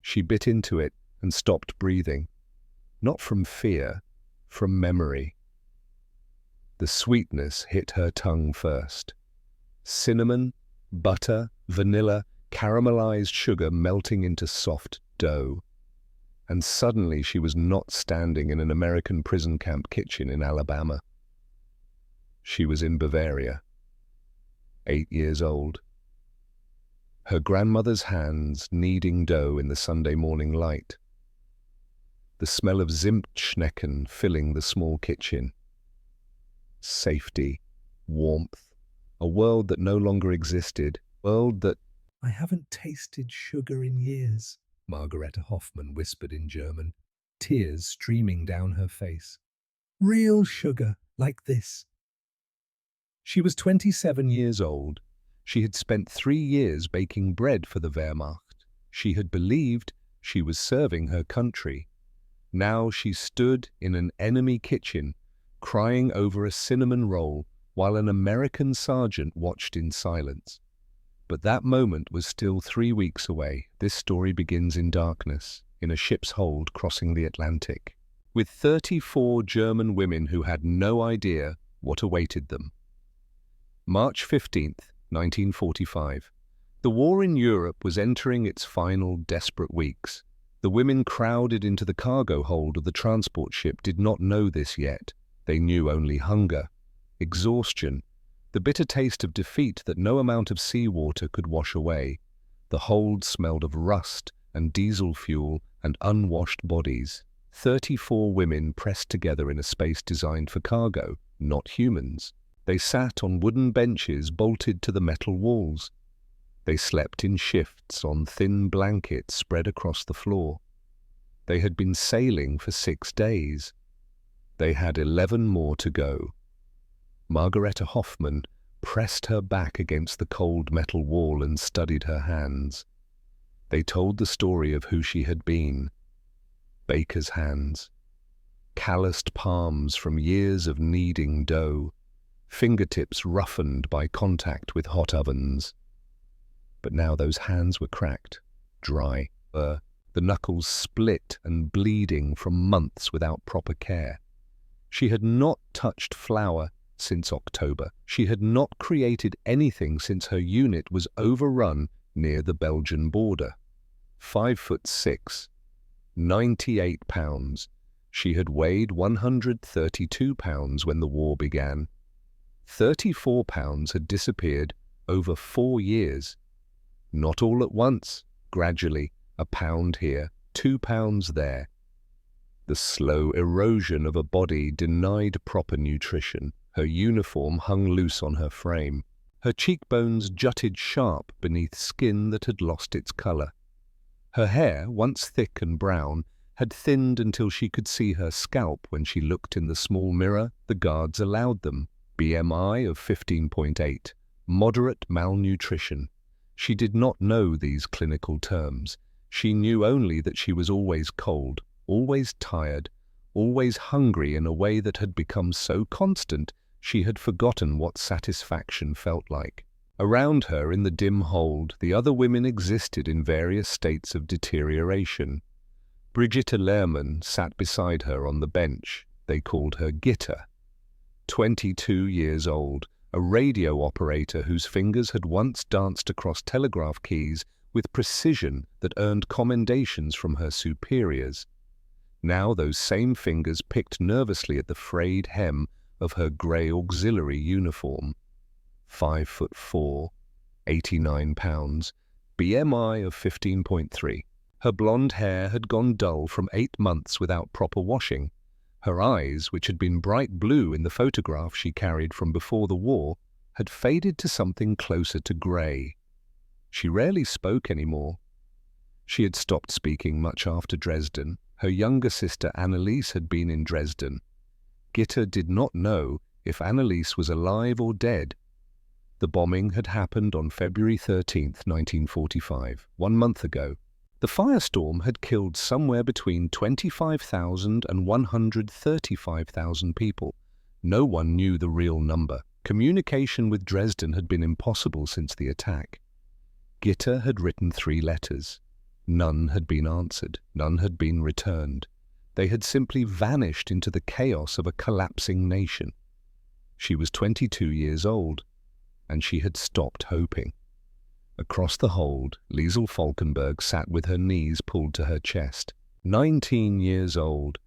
She bit into it and stopped breathing. Not from fear, from memory. The sweetness hit her tongue first. Cinnamon, butter, vanilla, caramelized sugar melting into soft dough. And suddenly she was not standing in an American prison camp kitchen in Alabama. She was in Bavaria, 8 years old. Her grandmother's hands kneading dough in the Sunday morning light. The smell of Zimtschnecken filling the small kitchen. Safety, warmth, a world that no longer existed, a world that... I haven't tasted sugar in years, Margareta Hoffman whispered in German, tears streaming down her face. Real sugar, like this. She was 27 years old. She had spent 3 years baking bread for the Wehrmacht. She had believed she was serving her country. Now she stood in an enemy kitchen, crying over a cinnamon roll, while an American sergeant watched in silence. But that moment was still 3 weeks away. This story begins in darkness, in a ship's hold crossing the Atlantic, with 34 German women who had no idea what awaited them. March 15th, 1945. The war in Europe was entering its final desperate weeks. The women crowded into the cargo hold of the transport ship did not know this yet. They knew only hunger, exhaustion, the bitter taste of defeat that no amount of seawater could wash away. The hold smelled of rust and diesel fuel and unwashed bodies. 34 women pressed together in a space designed for cargo, not humans. They sat on wooden benches bolted to the metal walls. They slept in shifts on thin blankets spread across the floor. They had been sailing for 6 days. They had 11 more to go. Margareta Hoffman pressed her back against the cold metal wall and studied her hands. They told the story of who she had been. Baker's hands. Calloused palms from years of kneading dough. Fingertips roughened by contact with hot ovens. But now those hands were cracked, dry, the knuckles split and bleeding from months without proper care. She had not touched flour since October. She had not created anything since her unit was overrun near the Belgian border. 5'6", 98 pounds. She had weighed 132 pounds when the war began. 34 pounds had disappeared over 4 years. Not all at once, gradually, a pound here, 2 pounds there. The slow erosion of a body denied proper nutrition. Her uniform hung loose on her frame. Her cheekbones jutted sharp beneath skin that had lost its color. Her hair, once thick and brown, had thinned until she could see her scalp when she looked in the small mirror the guards allowed them. BMI of 15.8, moderate malnutrition. She did not know these clinical terms. She knew only that she was always cold, always tired, always hungry in a way that had become so constant she had forgotten what satisfaction felt like. Around her in the dim hold, the other women existed in various states of deterioration. Brigitte Lehrmann sat beside her on the bench. They called her Gitta. 22 years old, a radio operator whose fingers had once danced across telegraph keys with precision that earned commendations from her superiors. Now those same fingers picked nervously at the frayed hem of her grey auxiliary uniform. 5'4", 89 pounds, BMI of 15.3. Her blonde hair had gone dull from 8 months without proper washing. Her eyes, which had been bright blue in the photograph she carried from before the war, had faded to something closer to grey. She rarely spoke anymore. She had stopped speaking much after Dresden. Her younger sister Anneliese had been in Dresden. Gitta did not know if Anneliese was alive or dead. The bombing had happened on February 13th, 1945, 1 month ago. The firestorm had killed somewhere between 25,000 and 135,000 people. No one knew the real number. Communication with Dresden had been impossible since the attack. Gitta had written 3 letters. None had been answered, none had been returned. They had simply vanished into the chaos of a collapsing nation. She was 22 years old, and she had stopped hoping. Across the hold, Liesel Falkenberg sat with her knees pulled to her chest. 19 years old,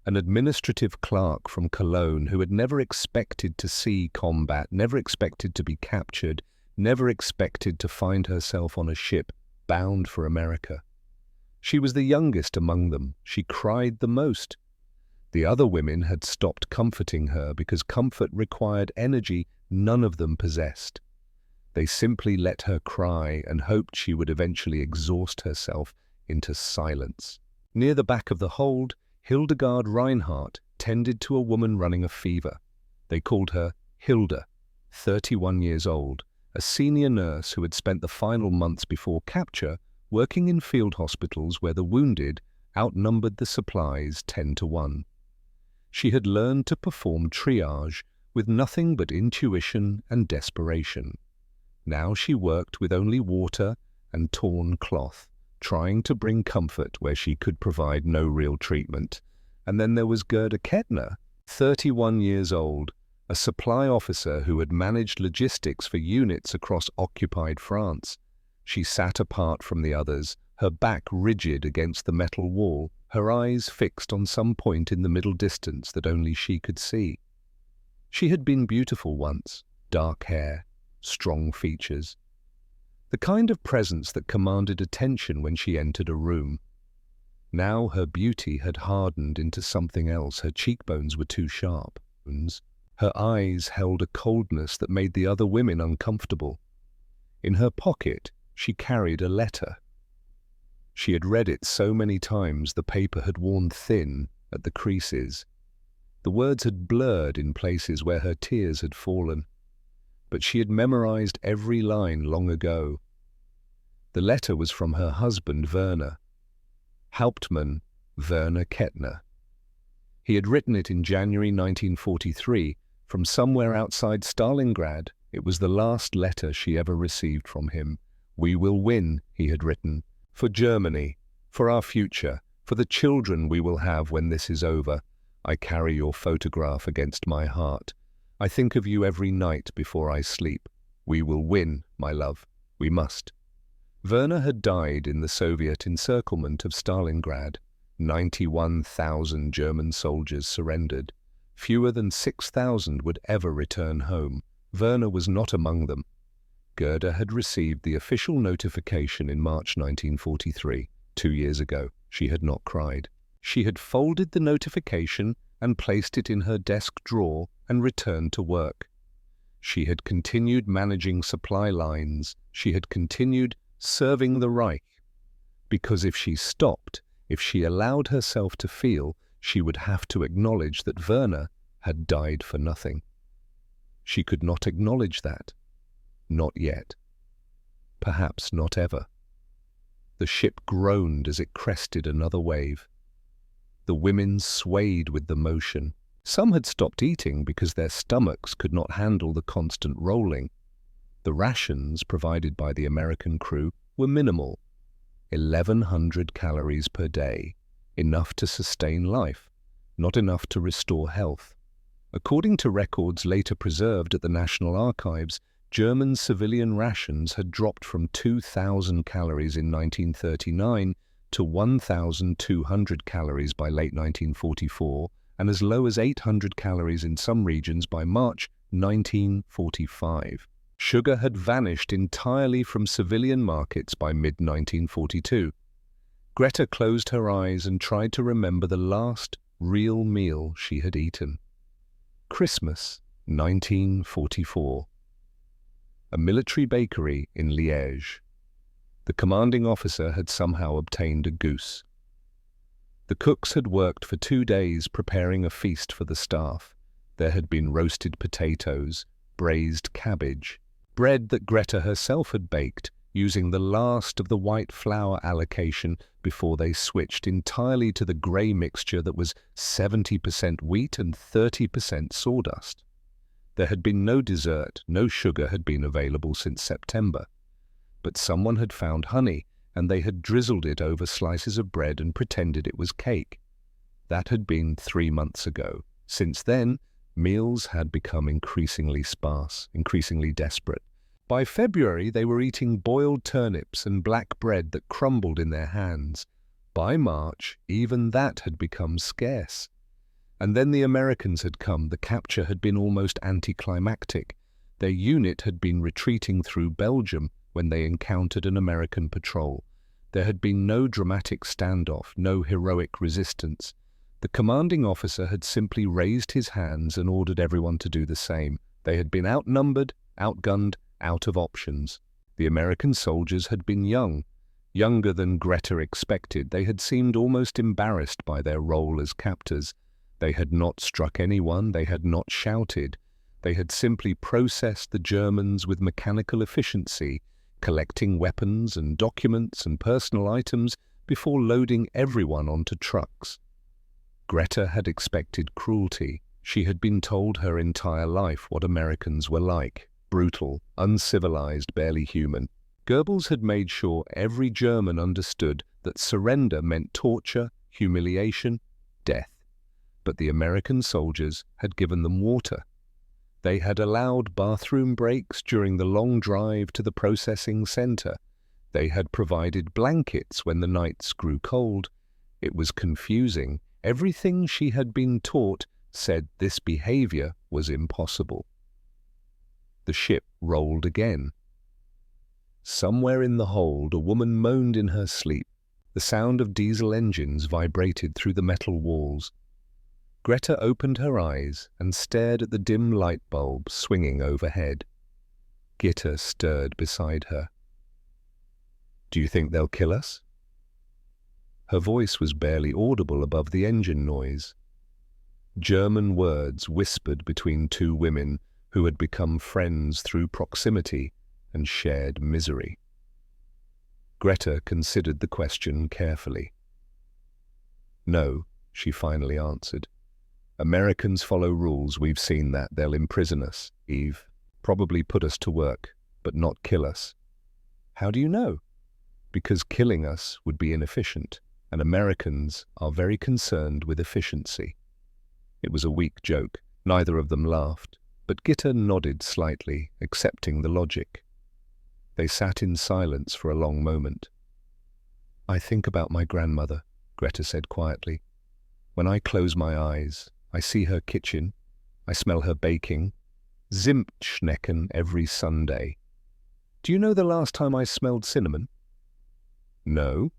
an administrative clerk from Cologne who had never expected to see combat, never expected to be captured, never expected to find herself on a ship bound for America. She was the youngest among them. She cried the most. The other women had stopped comforting her because comfort required energy none of them possessed. They simply let her cry and hoped she would eventually exhaust herself into silence. Near the back of the hold, Hildegard Reinhardt tended to a woman running a fever. They called her Hilda, 31 years old, a senior nurse who had spent the final months before capture working in field hospitals where the wounded outnumbered the supplies 10-1. She had learned to perform triage with nothing but intuition and desperation. Now she worked with only water and torn cloth, trying to bring comfort where she could provide no real treatment. And then there was Gerda Kettner, 31 years old, a supply officer who had managed logistics for units across occupied France. She sat apart from the others, her back rigid against the metal wall, her eyes fixed on some point in the middle distance that only she could see. She had been beautiful once, dark hair, strong features, the kind of presence that commanded attention when she entered a room. Now her beauty had hardened into something else. Her cheekbones were too sharp. Her eyes held a coldness that made the other women uncomfortable. In her pocket, she carried a letter. She had read it so many times the paper had worn thin at the creases. The words had blurred in places where her tears had fallen. But she had memorized every line long ago. The letter was from her husband, Werner. Hauptmann Werner Kettner. He had written it in January 1943 from somewhere outside Stalingrad. It was the last letter she ever received from him. "We will win," he had written, "for Germany, for our future, for the children we will have when this is over. I carry your photograph against my heart. I think of you every night before I sleep. We will win, my love. We must." Werner had died in the Soviet encirclement of Stalingrad. 91,000 German soldiers surrendered. Fewer than 6,000 would ever return home. Werner was not among them. Gerda had received the official notification in March 1943. 2 years ago, she had not cried. She had folded the notification and placed it in her desk drawer and returned to work. She had continued managing supply lines. She had continued serving the Reich. Because if she stopped, if she allowed herself to feel, she would have to acknowledge that Werner had died for nothing. She could not acknowledge that. Not yet. Perhaps not ever. The ship groaned as it crested another wave. The women swayed with the motion. Some had stopped eating because their stomachs could not handle the constant rolling. The rations provided by the American crew were minimal. 1,100 calories per day, enough to sustain life, not enough to restore health. According to records later preserved at the National Archives, German civilian rations had dropped from 2,000 calories in 1939 to 1,200 calories by late 1944 and as low as 800 calories in some regions by March 1945. Sugar had vanished entirely from civilian markets by mid-1942. Greta closed her eyes and tried to remember the last real meal she had eaten. Christmas, 1944. A military bakery in Liège. The commanding officer had somehow obtained a goose. The cooks had worked for 2 days preparing a feast for the staff. There had been roasted potatoes, braised cabbage, bread that Greta herself had baked, using the last of the white flour allocation before they switched entirely to the grey mixture that was 70% wheat and 30% sawdust. There had been no dessert, no sugar had been available since September. But someone had found honey, and they had drizzled it over slices of bread and pretended it was cake. That had been 3 months ago. Since then, meals had become increasingly sparse, increasingly desperate. By February, they were eating boiled turnips and black bread that crumbled in their hands. By March, even that had become scarce. And then the Americans had come. The capture had been almost anticlimactic. Their unit had been retreating through Belgium when they encountered an American patrol. There had been no dramatic standoff, no heroic resistance. The commanding officer had simply raised his hands and ordered everyone to do the same. They had been outnumbered, outgunned, out of options. The American soldiers had been young, younger than Greta expected. They had seemed almost embarrassed by their role as captors. They had not struck anyone, they had not shouted. They had simply processed the Germans with mechanical efficiency, collecting weapons and documents and personal items before loading everyone onto trucks. Greta had expected cruelty. She had been told her entire life what Americans were like: brutal, uncivilized, barely human. Goebbels had made sure every German understood that surrender meant torture, humiliation, death. But the American soldiers had given them water. They had allowed bathroom breaks during the long drive to the processing center. They had provided blankets when the nights grew cold. It was confusing. Everything she had been taught said this behavior was impossible. The ship rolled again. Somewhere in the hold, a woman moaned in her sleep. The sound of diesel engines vibrated through the metal walls. Greta opened her eyes and stared at the dim light bulb swinging overhead. Gitta stirred beside her. "Do you think they'll kill us?" Her voice was barely audible above the engine noise. German words whispered between two women who had become friends through proximity and shared misery. Greta considered the question carefully. "No," she finally answered. "Americans follow rules, we've seen that. They'll imprison us, Eve. Probably put us to work, but not kill us." "How do you know?" "Because killing us would be inefficient, and Americans are very concerned with efficiency." It was a weak joke. Neither of them laughed, but Gitta nodded slightly, accepting the logic. They sat in silence for a long moment. "I think about my grandmother," Greta said quietly. "When I close my eyes, I see her kitchen, I smell her baking, Zimtschnecken every Sunday. Do you know the last time I smelled cinnamon?" "No."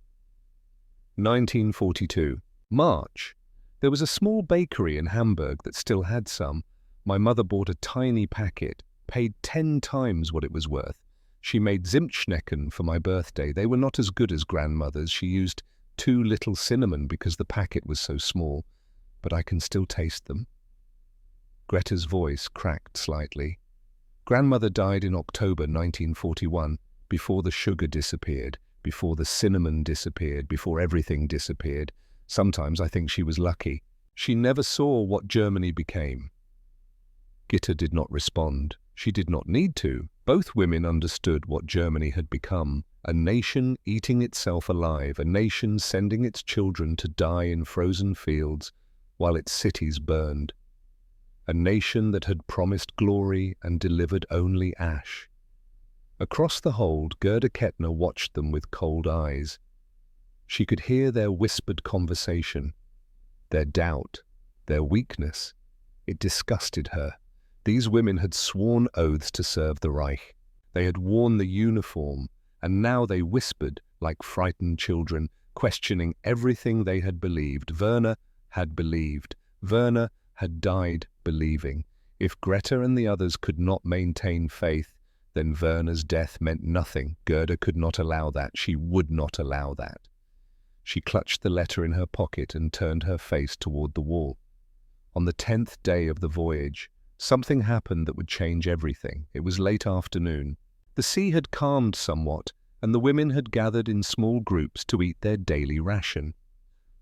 1942. March. There was a small bakery in Hamburg that still had some. My mother bought a tiny packet, paid 10 times what it was worth. She made Zimtschnecken for my birthday. They were not as good as grandmother's. She used too little cinnamon because the packet was so small, but I can still taste them. Greta's voice cracked slightly. Grandmother died in October 1941, before the sugar disappeared, before the cinnamon disappeared, before everything disappeared. Sometimes I think she was lucky. She never saw what Germany became. Gitta did not respond. She did not need to. Both women understood what Germany had become: a nation eating itself alive, a nation sending its children to die in frozen fields while its cities burned. A nation that had promised glory and delivered only ash. Across the hold, Gerda Kettner watched them with cold eyes. She could hear their whispered conversation, their doubt, their weakness. It disgusted her. These women had sworn oaths to serve the Reich. They had worn the uniform, and now they whispered like frightened children, questioning everything they had believed. Werner had believed. Werner had died believing. If Greta and the others could not maintain faith, then Werner's death meant nothing. Gerda could not allow that. She would not allow that. She clutched the letter in her pocket and turned her face toward the wall. On the 10th day of the voyage, something happened that would change everything. It was late afternoon. The sea had calmed somewhat, and the women had gathered in small groups to eat their daily ration.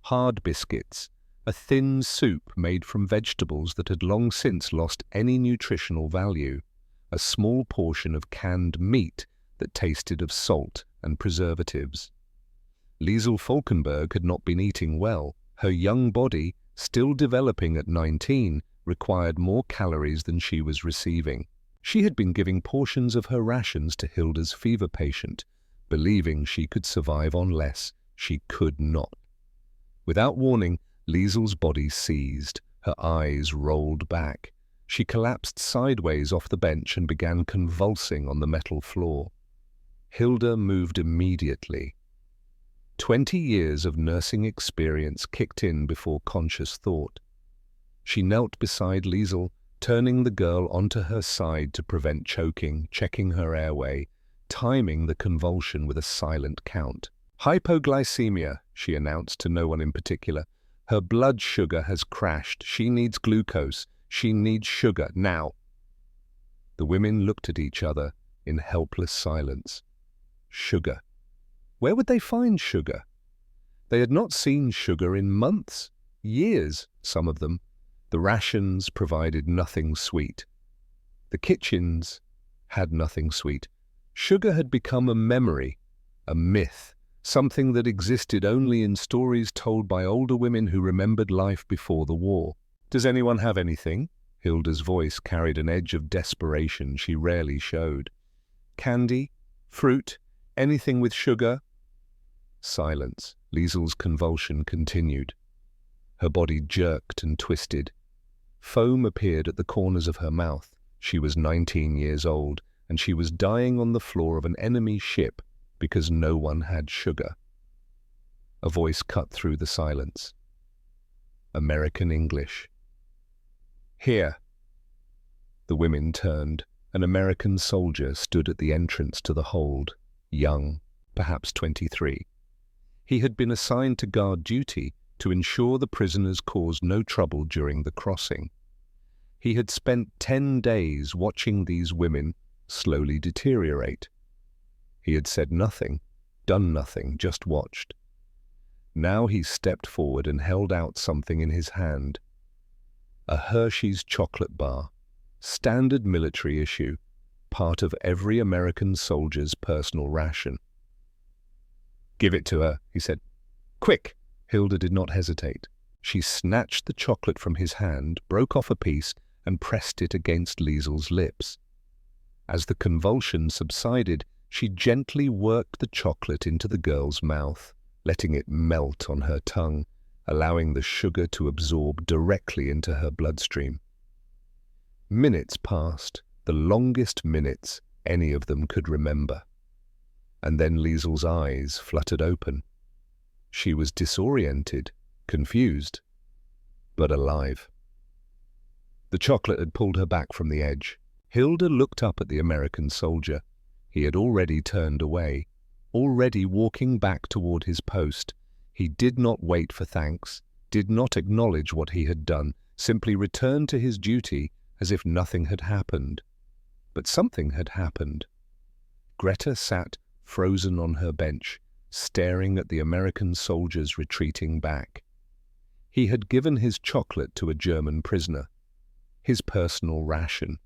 Hard biscuits, a thin soup made from vegetables that had long since lost any nutritional value, a small portion of canned meat that tasted of salt and preservatives. Liesel Falkenberg had not been eating well. Her young body, still developing at 19, required more calories than she was receiving. She had been giving portions of her rations to Hilda's fever patient, believing she could survive on less. She could not. Without warning, Liesel's body seized. Her eyes rolled back. She collapsed sideways off the bench and began convulsing on the metal floor. Hilda moved immediately. 20 years of nursing experience kicked in before conscious thought. She knelt beside Liesel, turning the girl onto her side to prevent choking, checking her airway, timing the convulsion with a silent count. "Hypoglycemia," she announced to no one in particular. "Her blood sugar has crashed. She needs glucose. She needs sugar, now." The women looked at each other in helpless silence. Sugar. Where would they find sugar? They had not seen sugar in months, years, some of them. The rations provided nothing sweet. The kitchens had nothing sweet. Sugar had become a memory, a myth, something that existed only in stories told by older women who remembered life before the war. "Does anyone have anything?" Hilda's voice carried an edge of desperation she rarely showed. "Candy? Fruit? Anything with sugar?" Silence. Liesel's convulsion continued. Her body jerked and twisted. Foam appeared at the corners of her mouth. She was 19 years old, and she was dying on the floor of an enemy ship because no one had sugar. A voice cut through the silence. American English. "Here." The women turned. An American soldier stood at the entrance to the hold, young, perhaps 23. He had been assigned to guard duty to ensure the prisoners caused no trouble during the crossing. He had spent 10 days watching these women slowly deteriorate. He had said nothing, done nothing, just watched. Now he stepped forward and held out something in his hand. A Hershey's chocolate bar, standard military issue, part of every American soldier's personal ration. "Give it to her," he said. "Quick!" Hilda did not hesitate. She snatched the chocolate from his hand, broke off a piece, and pressed it against Liesel's lips. As the convulsion subsided, she gently worked the chocolate into the girl's mouth, letting it melt on her tongue, allowing the sugar to absorb directly into her bloodstream. Minutes passed, the longest minutes any of them could remember. And then Liesel's eyes fluttered open. She was disoriented, confused, but alive. The chocolate had pulled her back from the edge. Hilda looked up at the American soldier. He had already turned away, already walking back toward his post. He did not wait for thanks, did not acknowledge what he had done, simply returned to his duty as if nothing had happened. But something had happened. Greta sat frozen on her bench, staring at the American soldiers retreating back. He had given his chocolate to a German prisoner, his personal ration,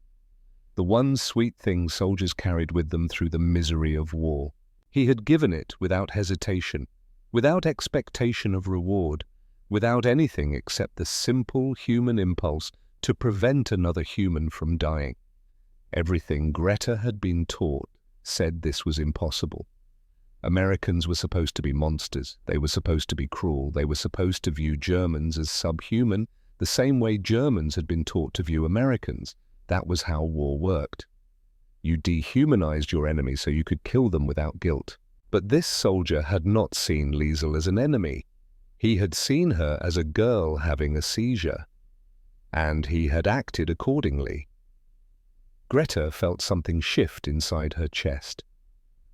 the one sweet thing soldiers carried with them through the misery of war. He had given it without hesitation, without expectation of reward, without anything except the simple human impulse to prevent another human from dying. Everything Greta had been taught said this was impossible. Americans were supposed to be monsters. They were supposed to be cruel. They were supposed to view Germans as subhuman, the same way Germans had been taught to view Americans. That was how war worked. You dehumanized your enemy so you could kill them without guilt. But this soldier had not seen Liesel as an enemy. He had seen her as a girl having a seizure, and he had acted accordingly. Greta felt something shift inside her chest,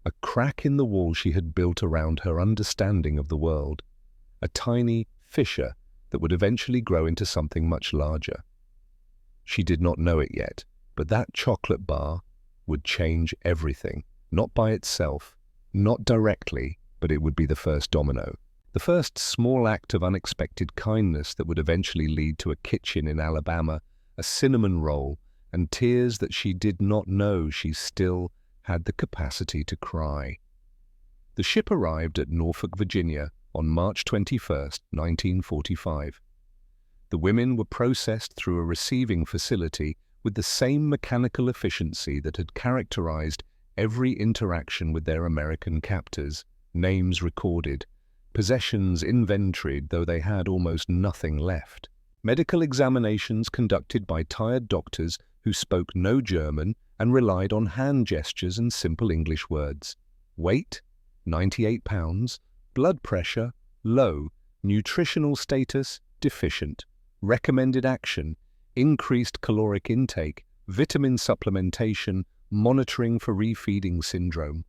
a crack in the wall she had built around her understanding of the world, a tiny fissure that would eventually grow into something much larger. She did not know it yet, but that chocolate bar would change everything, not by itself, not directly, but it would be the first domino, the first small act of unexpected kindness that would eventually lead to a kitchen in Alabama, a cinnamon roll, and tears that she did not know she still had the capacity to cry. The ship arrived at Norfolk, Virginia on March 21, 1945. The women were processed through a receiving facility with the same mechanical efficiency that had characterized every interaction with their American captors, names recorded, possessions inventoried though they had almost nothing left. Medical examinations conducted by tired doctors who spoke no German and relied on hand gestures and simple English words. Weight, 98 pounds, blood pressure, low, nutritional status, deficient, recommended action, increased caloric intake, vitamin supplementation, monitoring for refeeding syndrome.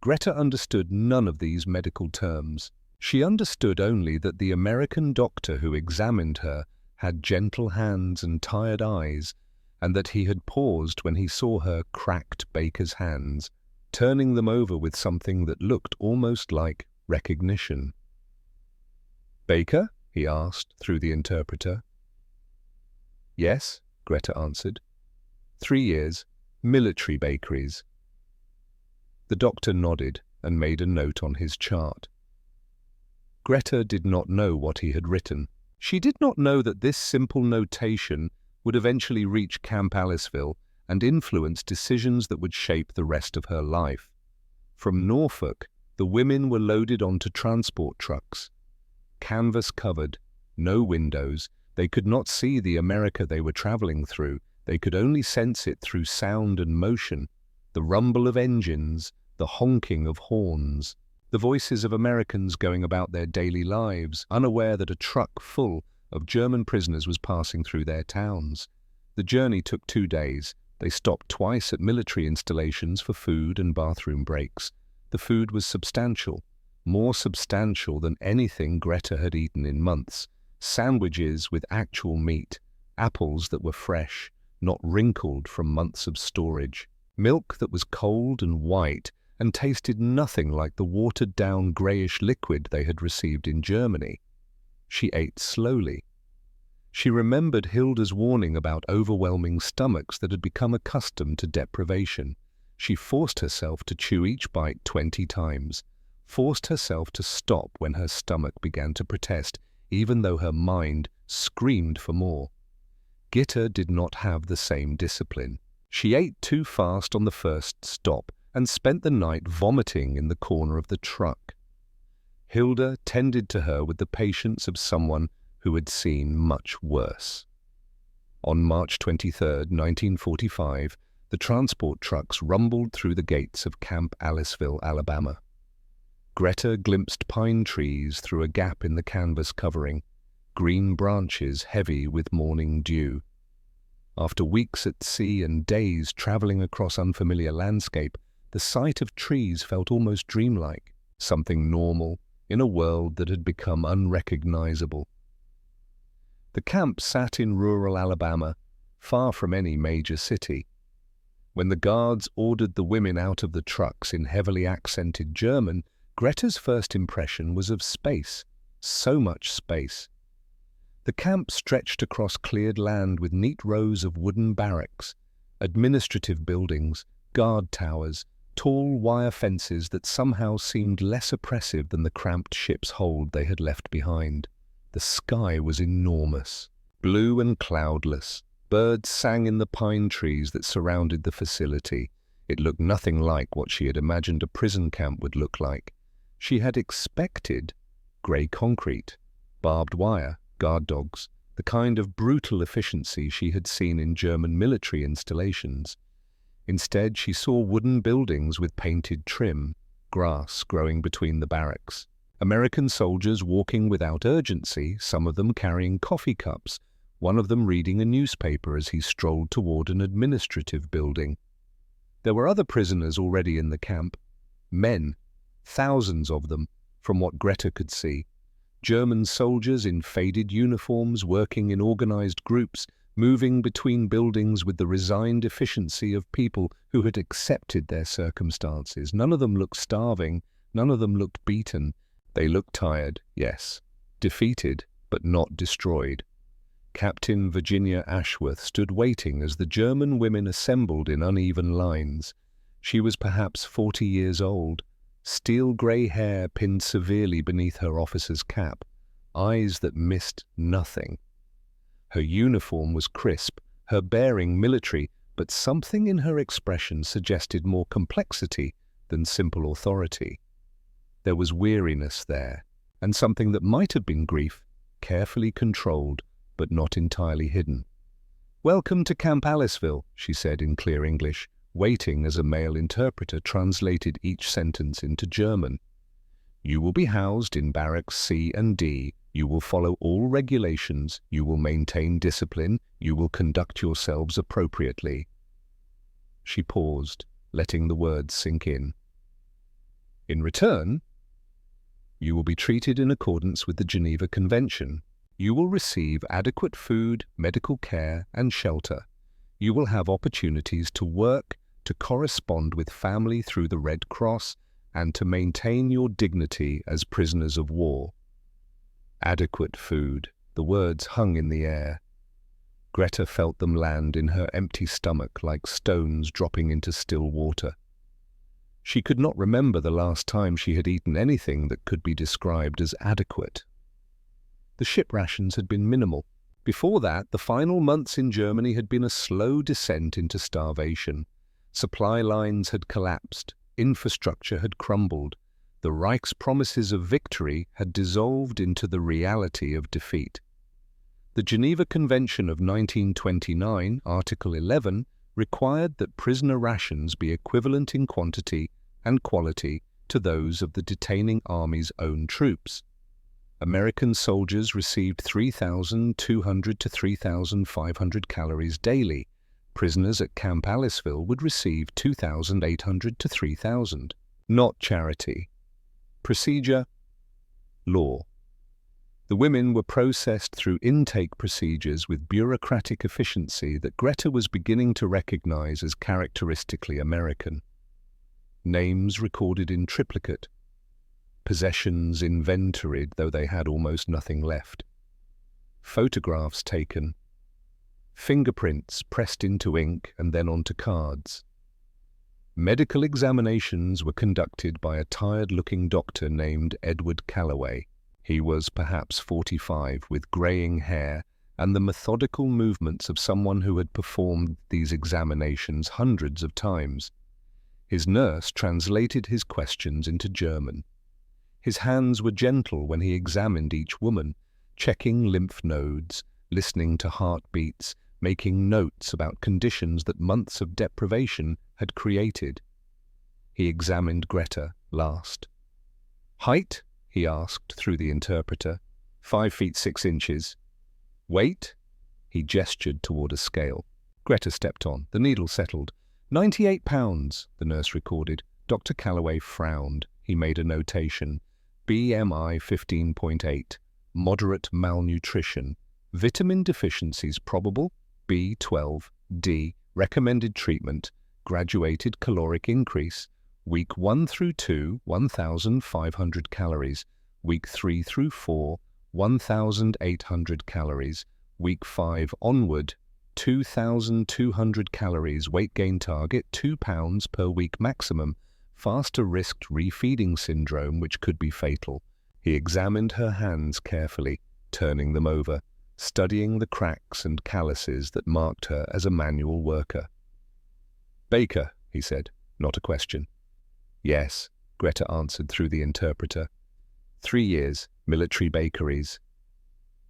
Greta understood none of these medical terms. She understood only that the American doctor who examined her had gentle hands and tired eyes, and that he had paused when he saw her cracked baker's hands, turning them over with something that looked almost like recognition. "Baker?" he asked through the interpreter. "Yes," Greta answered. 3 years, military bakeries." The doctor nodded and made a note on his chart. Greta did not know what he had written. She did not know that this simple notation would eventually reach Camp Aliceville and influence decisions that would shape the rest of her life. From Norfolk, the women were loaded onto transport trucks. Canvas covered, no windows, they could not see the America they were traveling through. They could only sense it through sound and motion, the rumble of engines, the honking of horns, the voices of Americans going about their daily lives, unaware that a truck full of German prisoners was passing through their towns. The journey took 2 days. They stopped twice at military installations for food and bathroom breaks. The food was substantial, more substantial than anything Greta had eaten in months. Sandwiches with actual meat, apples that were fresh, not wrinkled from months of storage, milk that was cold and white and tasted nothing like the watered-down greyish liquid they had received in Germany. She ate slowly. She remembered Hilda's warning about overwhelming stomachs that had become accustomed to deprivation. She forced herself to chew each bite 20 times, forced herself to stop when her stomach began to protest, even though her mind screamed for more. Gitta did not have the same discipline. She ate too fast on the first stop and spent the night vomiting in the corner of the truck. Hilda tended to her with the patience of someone who had seen much worse. On March 23, 1945, the transport trucks rumbled through the gates of Camp Aliceville, Alabama. Greta glimpsed pine trees through a gap in the canvas covering, green branches heavy with morning dew. After weeks at sea and days traveling across unfamiliar landscape, the sight of trees felt almost dreamlike, something normal in a world that had become unrecognizable. The camp sat in rural Alabama, far from any major city. When the guards ordered the women out of the trucks in heavily accented German, Greta's first impression was of space, so much space. The camp stretched across cleared land with neat rows of wooden barracks, administrative buildings, guard towers, tall wire fences that somehow seemed less oppressive than the cramped ship's hold they had left behind. The sky was enormous, blue and cloudless. Birds sang in the pine trees that surrounded the facility. It looked nothing like what she had imagined a prison camp would look like. She had expected grey concrete, barbed wire, guard dogs, the kind of brutal efficiency she had seen in German military installations. Instead, she saw wooden buildings with painted trim, grass growing between the barracks. American soldiers walking without urgency, some of them carrying coffee cups, one of them reading a newspaper as he strolled toward an administrative building. There were other prisoners already in the camp. Men, thousands of them, from what Greta could see. German soldiers in faded uniforms working in organized groups, moving between buildings with the resigned efficiency of people who had accepted their circumstances. None of them looked starving, none of them looked beaten. They looked tired, yes, defeated, but not destroyed. Captain Virginia Ashworth stood waiting as the German women assembled in uneven lines. She was perhaps 40 years old, Steel-grey hair pinned severely beneath her officer's cap, eyes that missed nothing. Her uniform was crisp, her bearing military, but something in her expression suggested more complexity than simple authority. There was weariness there, and something that might have been grief, carefully controlled, but not entirely hidden. "Welcome to Camp Aliceville," she said in clear English, waiting as a male interpreter translated each sentence into German. "You will be housed in barracks C and D. You will follow all regulations. You will maintain discipline. You will conduct yourselves appropriately." She paused, letting the words sink in. "In return, you will be treated in accordance with the Geneva Convention. You will receive adequate food, medical care, and shelter. You will have opportunities to work, to correspond with family through the Red Cross, and to maintain your dignity as prisoners of war." Adequate food. The words hung in the air. Greta felt them land in her empty stomach like stones dropping into still water. She could not remember the last time she had eaten anything that could be described as adequate. The ship rations had been minimal. Before that, the final months in Germany had been a slow descent into starvation. Supply lines had collapsed, infrastructure had crumbled, the Reich's promises of victory had dissolved into the reality of defeat. The Geneva Convention of 1929, Article 11, required that prisoner rations be equivalent in quantity and quality to those of the detaining army's own troops. American soldiers received 3,200 to 3,500 calories daily. Prisoners at Camp Aliceville would receive 2,800 to 3,000. Not charity. Procedure. Law. The women were processed through intake procedures with bureaucratic efficiency that Greta was beginning to recognize as characteristically American. Names recorded in triplicate. Possessions inventoried, though they had almost nothing left. Photographs taken. Fingerprints pressed into ink and then onto cards. Medical examinations were conducted by a tired-looking doctor named Edward Calloway. He was perhaps 45, with greying hair and the methodical movements of someone who had performed these examinations hundreds of times. His nurse translated his questions into German. His hands were gentle when he examined each woman, checking lymph nodes, listening to heartbeats, making notes about conditions that months of deprivation had created. He examined Greta last. "Height?" he asked through the interpreter. 5 feet 6 inches. "Weight?" He gestured toward a scale. Greta stepped on. The needle settled. 98 pounds, the nurse recorded. Dr. Calloway frowned. He made a notation. BMI 15.8. Moderate malnutrition. Vitamin deficiencies probable. B12. D. Recommended treatment. Graduated caloric increase. Week 1 through 2, 1,500 calories. Week 3 through 4, 1,800 calories. Week 5 onward, 2,200 calories. Weight gain target 2 pounds per week maximum. Faster risked refeeding syndrome, which could be fatal. He examined her hands carefully, turning them over, studying the cracks and calluses that marked her as a manual worker. "Baker," he said, not a question. "Yes," Greta answered through the interpreter. 3 years, military bakeries.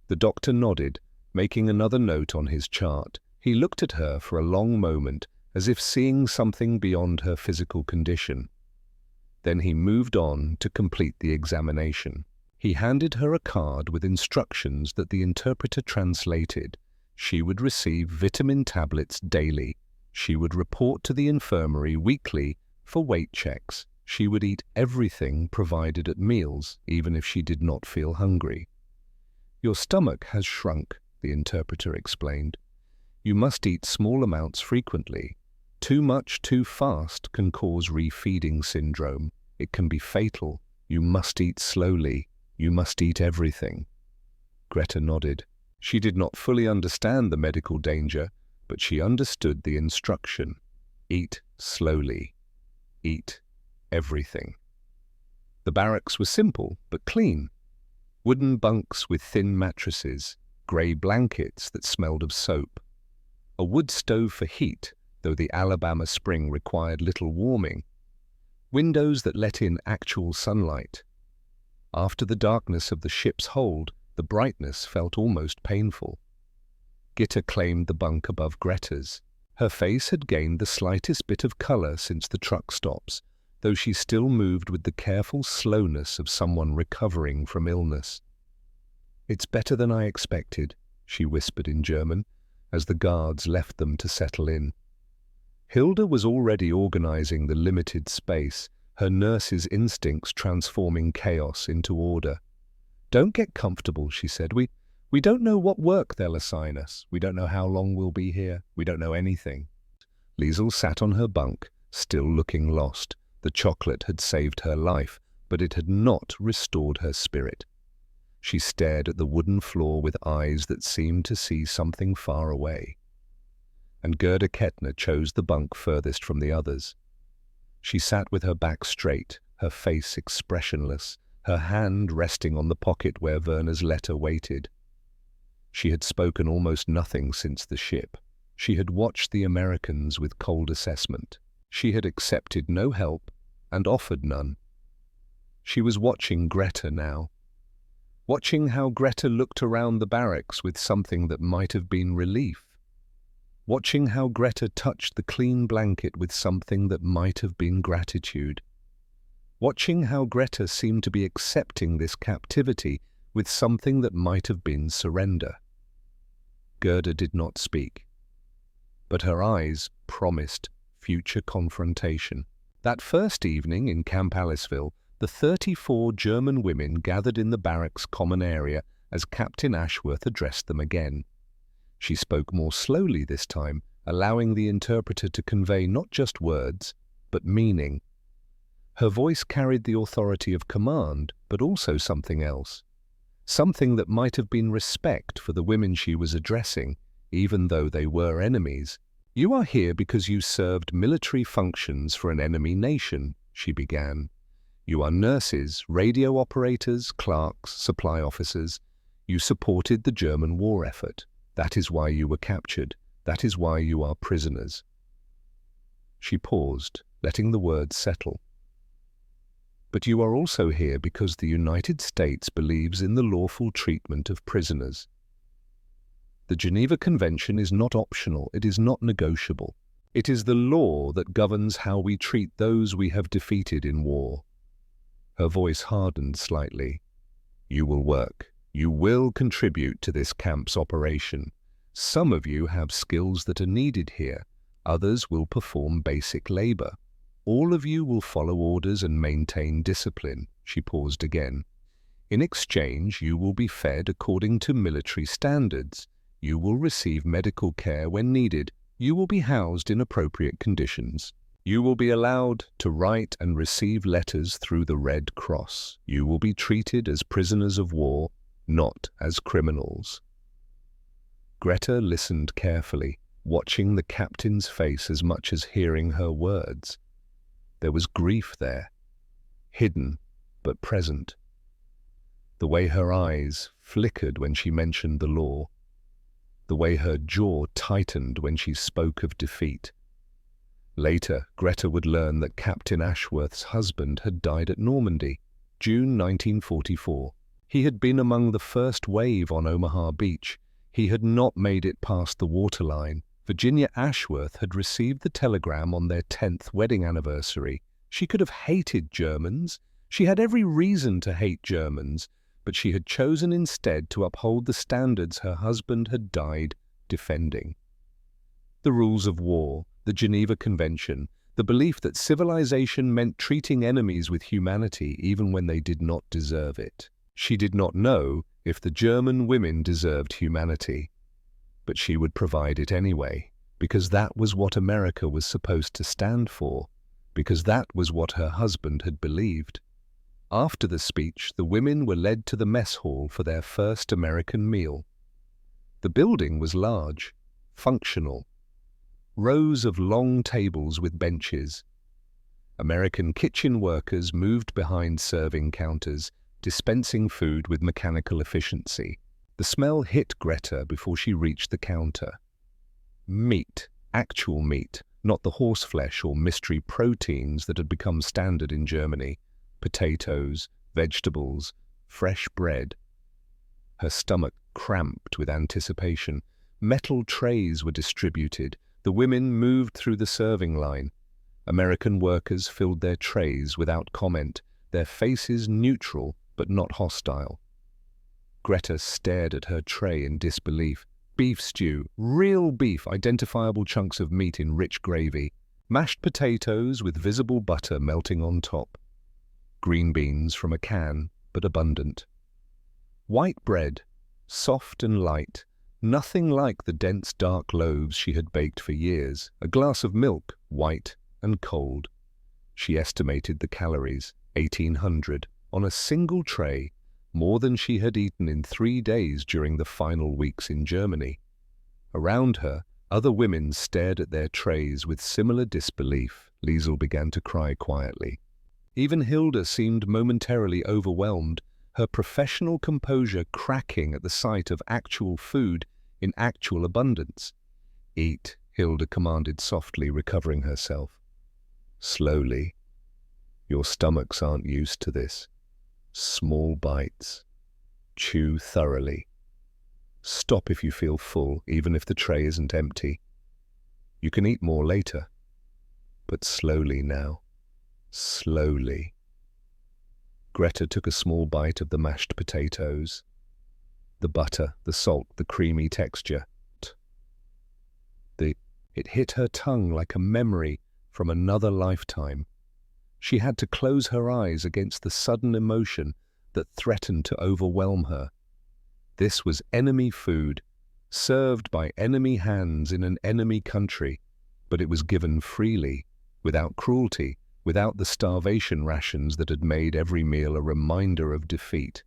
The doctor nodded, making another note on his chart. He looked at her for a long moment, as if seeing something beyond her physical condition. Then he moved on to complete the examination. He handed her a card with instructions that the interpreter translated. She would receive vitamin tablets daily. She would report to the infirmary weekly for weight checks. She would eat everything provided at meals, even if she did not feel hungry. "Your stomach has shrunk," the interpreter explained. "You must eat small amounts frequently. Too much too fast can cause refeeding syndrome. It can be fatal. You must eat slowly. You must eat everything." Greta nodded. She did not fully understand the medical danger, but she understood the instruction. Eat slowly. Eat everything. The barracks were simple but clean. Wooden bunks with thin mattresses, grey blankets that smelled of soap. A wood stove for heat, though the Alabama spring required little warming. Windows that let in actual sunlight. After the darkness of the ship's hold, the brightness felt almost painful. Gitta claimed the bunk above Greta's. Her face had gained the slightest bit of colour since the truck stops, though she still moved with the careful slowness of someone recovering from illness. "It's better than I expected," she whispered in German, as the guards left them to settle in. Hilda was already organising the limited space, her nurse's instincts transforming chaos into order. "Don't get comfortable," she said. We don't know what work they'll assign us. We don't know how long we'll be here. We don't know anything." Liesel sat on her bunk, still looking lost. The chocolate had saved her life, but it had not restored her spirit. She stared at the wooden floor with eyes that seemed to see something far away. And Gerda Kettner chose the bunk furthest from the others. She sat with her back straight, her face expressionless, her hand resting on the pocket where Werner's letter waited. She had spoken almost nothing since the ship. She had watched the Americans with cold assessment. She had accepted no help and offered none. She was watching Greta now. Watching how Greta looked around the barracks with something that might have been relief. Watching how Greta touched the clean blanket with something that might have been gratitude. Watching how Greta seemed to be accepting this captivity with something that might have been surrender. Gerda did not speak, but her eyes promised future confrontation. That first evening in Camp Aliceville, the 34 German women gathered in the barracks' common area as Captain Ashworth addressed them again. She spoke more slowly this time, allowing the interpreter to convey not just words, but meaning. Her voice carried the authority of command, but also something else. Something that might have been respect for the women she was addressing, even though they were enemies. "You are here because you served military functions for an enemy nation," she began. "You are nurses, radio operators, clerks, supply officers. You supported the German war effort. That is why you were captured. That is why you are prisoners." She paused, letting the words settle. "But you are also here because the United States believes in the lawful treatment of prisoners. The Geneva Convention is not optional, it is not negotiable. It is the law that governs how we treat those we have defeated in war." Her voice hardened slightly. "You will work. You will contribute to this camp's operation. Some of you have skills that are needed here. Others will perform basic labor. All of you will follow orders and maintain discipline." She paused again. "In exchange, you will be fed according to military standards. You will receive medical care when needed. You will be housed in appropriate conditions. You will be allowed to write and receive letters through the Red Cross. You will be treated as prisoners of war, not as criminals." Greta listened carefully, watching the captain's face as much as hearing her words. There was grief there, hidden but present. The way her eyes flickered when she mentioned the law, the way her jaw tightened when she spoke of defeat. Later, Greta would learn that Captain Ashworth's husband had died at Normandy, June 1944. He had been among the first wave on Omaha Beach. He had not made it past the waterline. Virginia Ashworth had received the telegram on their 10th wedding anniversary. She could have hated Germans. She had every reason to hate Germans, but she had chosen instead to uphold the standards her husband had died defending. The rules of war, the Geneva Convention, the belief that civilization meant treating enemies with humanity even when they did not deserve it. She did not know if the German women deserved humanity, but she would provide it anyway, because that was what America was supposed to stand for, because that was what her husband had believed. After the speech, the women were led to the mess hall for their first American meal. The building was large, functional. Rows of long tables with benches. American kitchen workers moved behind serving counters, dispensing food with mechanical efficiency. The smell hit Greta before she reached the counter. Meat, actual meat, not the horseflesh or mystery proteins that had become standard in Germany. Potatoes, vegetables, fresh bread. Her stomach cramped with anticipation. Metal trays were distributed. The women moved through the serving line. American workers filled their trays without comment, their faces neutral but not hostile. Greta stared at her tray in disbelief. Beef stew, real beef, identifiable chunks of meat in rich gravy, mashed potatoes with visible butter melting on top, green beans from a can, but abundant. White bread, soft and light, nothing like the dense dark loaves she had baked for years. A glass of milk, white and cold. She estimated the calories, 1,800, on a single tray, more than she had eaten in 3 days during the final weeks in Germany. Around her, other women stared at their trays with similar disbelief. Liesel began to cry quietly. Even Hilda seemed momentarily overwhelmed, her professional composure cracking at the sight of actual food in actual abundance. "Eat," Hilda commanded softly, recovering herself. "Slowly. Your stomachs aren't used to this. Small bites. Chew thoroughly. Stop if you feel full, even if the tray isn't empty. You can eat more later. But slowly now. Slowly." Greta took a small bite of the mashed potatoes. The butter, the salt, the creamy texture. It hit her tongue like a memory from another lifetime. She had to close her eyes against the sudden emotion that threatened to overwhelm her. This was enemy food, served by enemy hands in an enemy country, but it was given freely, without cruelty, without the starvation rations that had made every meal a reminder of defeat.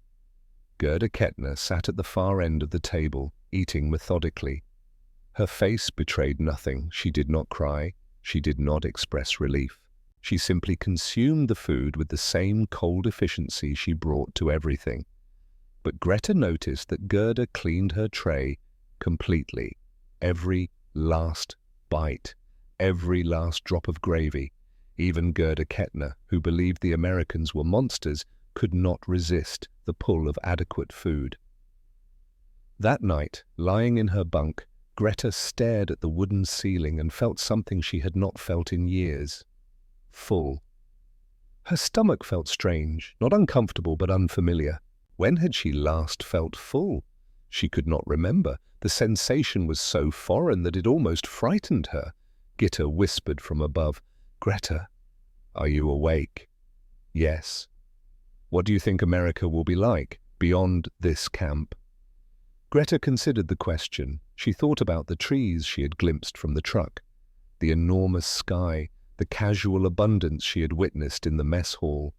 Gerda Kettner sat at the far end of the table, eating methodically. Her face betrayed nothing. She did not cry. She did not express relief. She simply consumed the food with the same cold efficiency she brought to everything. But Greta noticed that Gerda cleaned her tray completely. Every last bite, every last drop of gravy. Even Gerda Kettner, who believed the Americans were monsters, could not resist the pull of adequate food. That night, lying in her bunk, Greta stared at the wooden ceiling and felt something she had not felt in years. Full. Her stomach felt strange, not uncomfortable but unfamiliar. When had she last felt full? She could not remember. The sensation was so foreign that it almost frightened her. Gitta whispered from above, "Greta, are you awake?" "Yes." "What do you think America will be like beyond this camp?" Greta considered the question. She thought about the trees she had glimpsed from the truck, the enormous sky, the casual abundance she had witnessed in the mess hall.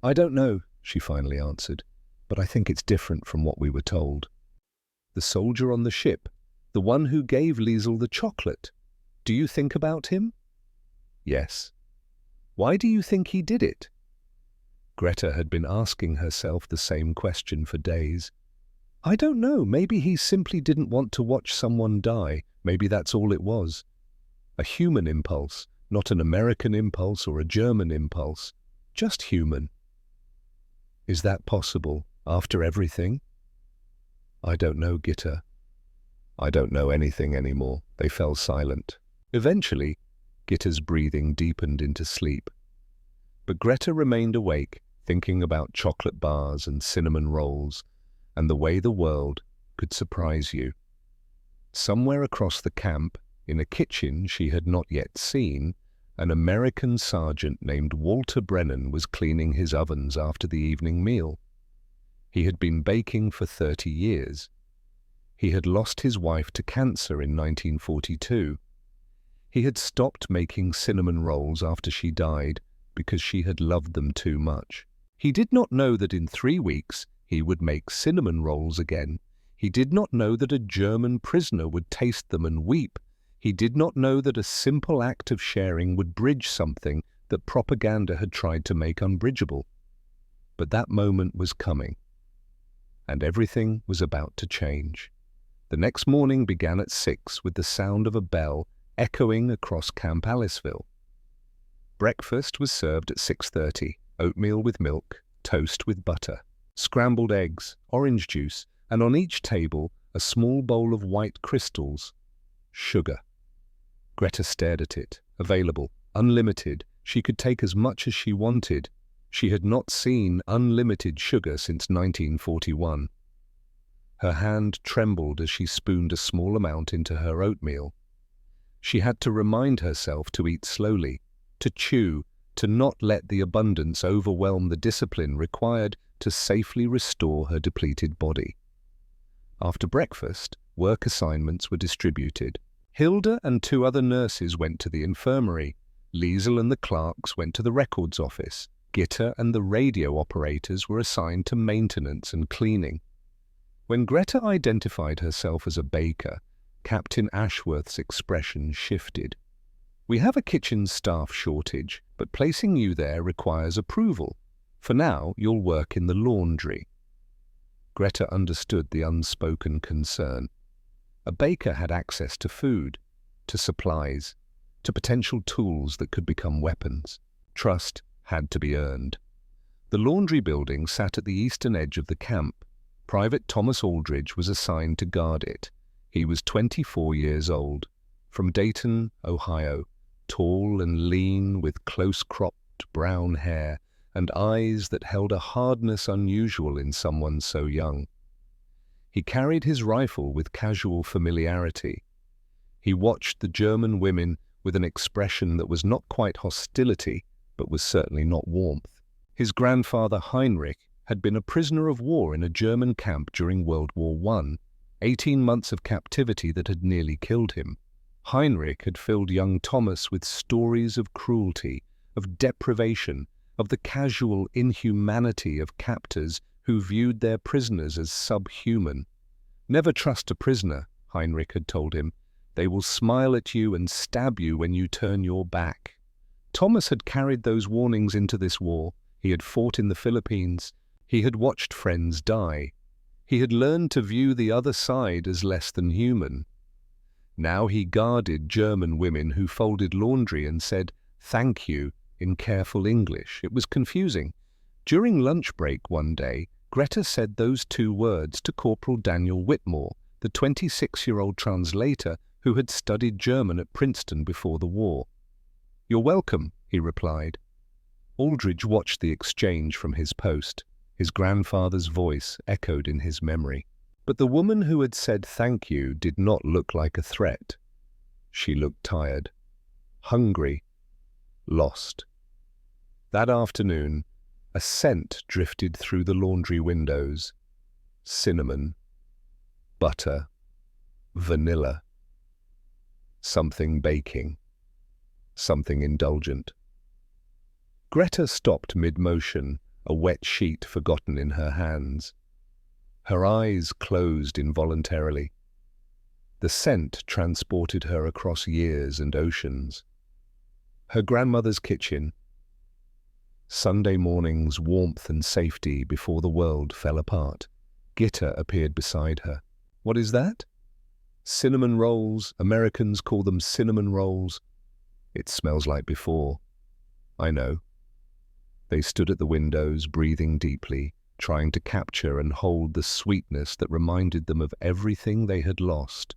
"I don't know," she finally answered, "but I think it's different from what we were told." "The soldier on the ship, the one who gave Liesel the chocolate, do you think about him?" "Yes." "Why do you think he did it?" Greta had been asking herself the same question for days. "I don't know, maybe he simply didn't want to watch someone die. Maybe that's all it was. A human impulse, not an American impulse or a German impulse. Just human." "Is that possible, after everything?" "I don't know, Gitta. I don't know anything anymore." They fell silent. Eventually, Gitta's breathing deepened into sleep. But Greta remained awake, thinking about chocolate bars and cinnamon rolls, and the way the world could surprise you. Somewhere across the camp, in a kitchen she had not yet seen, an American sergeant named Walter Brennan was cleaning his ovens after the evening meal. He had been baking for 30 years. He had lost his wife to cancer in 1942. He had stopped making cinnamon rolls after she died because she had loved them too much. He did not know that in 3 weeks he would make cinnamon rolls again. He did not know that a German prisoner would taste them and weep. He did not know that a simple act of sharing would bridge something that propaganda had tried to make unbridgeable. But that moment was coming, and everything was about to change. The next morning began at 6 with the sound of a bell echoing across Camp Aliceville. Breakfast was served at 6:30, oatmeal with milk, toast with butter, scrambled eggs, orange juice, and on each table a small bowl of white crystals, sugar. Greta stared at it, available, unlimited. She could take as much as she wanted. She had not seen unlimited sugar since 1941. Her hand trembled as she spooned a small amount into her oatmeal. She had to remind herself to eat slowly, to chew, to not let the abundance overwhelm the discipline required to safely restore her depleted body. After breakfast, work assignments were distributed. Hilda and 2 other nurses went to the infirmary. Liesel and the clerks went to the records office. Gitta and the radio operators were assigned to maintenance and cleaning. When Greta identified herself as a baker, Captain Ashworth's expression shifted. "We have a kitchen staff shortage, but placing you there requires approval. For now, you'll work in the laundry." Greta understood the unspoken concern. A baker had access to food, to supplies, to potential tools that could become weapons. Trust had to be earned. The laundry building sat at the eastern edge of the camp. Private Thomas Aldridge was assigned to guard it. He was 24 years old, from Dayton, Ohio, tall and lean with close-cropped brown hair and eyes that held a hardness unusual in someone so young. He carried his rifle with casual familiarity. He watched the German women with an expression that was not quite hostility, but was certainly not warmth. His grandfather Heinrich had been a prisoner of war in a German camp during World War I, 18 months of captivity that had nearly killed him. Heinrich had filled young Thomas with stories of cruelty, of deprivation, of the casual inhumanity of captors who viewed their prisoners as subhuman. "Never trust a prisoner," Heinrich had told him. "They will smile at you and stab you when you turn your back." Thomas had carried those warnings into this war. He had fought in the Philippines. He had watched friends die. He had learned to view the other side as less than human. Now he guarded German women who folded laundry and said, "Thank you," in careful English. It was confusing. During lunch break one day, Greta said those 2 words to Corporal Daniel Whitmore, the 26-year-old translator who had studied German at Princeton before the war. "You're welcome," he replied. Aldridge watched the exchange from his post. His grandfather's voice echoed in his memory. But the woman who had said thank you did not look like a threat. She looked tired, hungry, lost. That afternoon, a scent drifted through the laundry windows. Cinnamon, butter, vanilla. Something baking, something indulgent. Greta stopped mid-motion, a wet sheet forgotten in her hands. Her eyes closed involuntarily. The scent transported her across years and oceans. Her grandmother's kitchen. Sunday morning's warmth and safety before the world fell apart. Gitta appeared beside her. "What is that?" "Cinnamon rolls. Americans call them cinnamon rolls." "It smells like before." "I know." They stood at the windows, breathing deeply, trying to capture and hold the sweetness that reminded them of everything they had lost.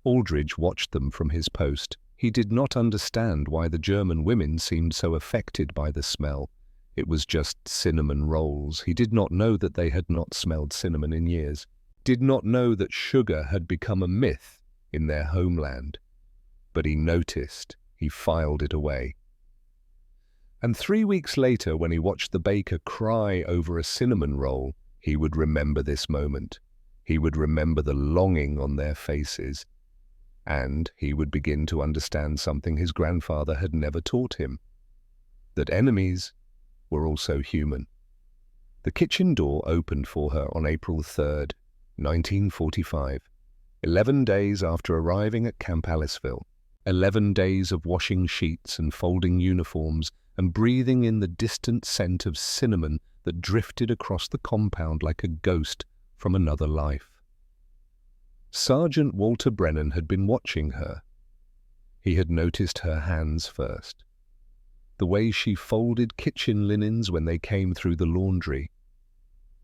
Aldridge watched them from his post. He did not understand why the German women seemed so affected by the smell. It was just cinnamon rolls. He did not know that they had not smelled cinnamon in years. Did not know that sugar had become a myth in their homeland. But he noticed. He filed it away. And 3 weeks later, when he watched the baker cry over a cinnamon roll, he would remember this moment. He would remember the longing on their faces. And he would begin to understand something his grandfather had never taught him. That enemies were also human. The kitchen door opened for her on April 3rd, 1945, 11 days after arriving at Camp Aliceville. 11 days of washing sheets and folding uniforms and breathing in the distant scent of cinnamon that drifted across the compound like a ghost from another life. Sergeant Walter Brennan had been watching her. He had noticed her hands first. The way she folded kitchen linens when they came through the laundry.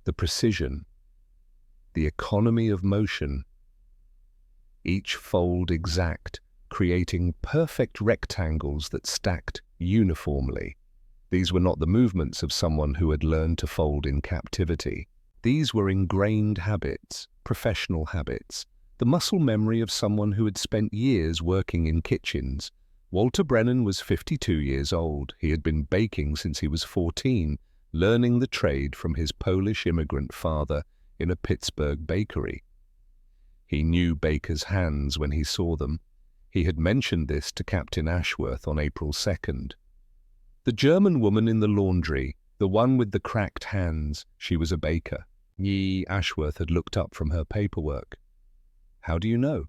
The precision. The economy of motion. Each fold exact, creating perfect rectangles that stacked uniformly. These were not the movements of someone who had learned to fold in captivity. These were ingrained habits, professional habits, the muscle memory of someone who had spent years working in kitchens. Walter Brennan was 52 years old. He had been baking since he was 14, learning the trade from his Polish immigrant father in a Pittsburgh bakery. He knew bakers' hands when he saw them. He had mentioned this to Captain Ashworth on April 2nd. The German woman in the laundry, the one with the cracked hands, she was a baker. Ashworth had looked up from her paperwork. "How do you know?"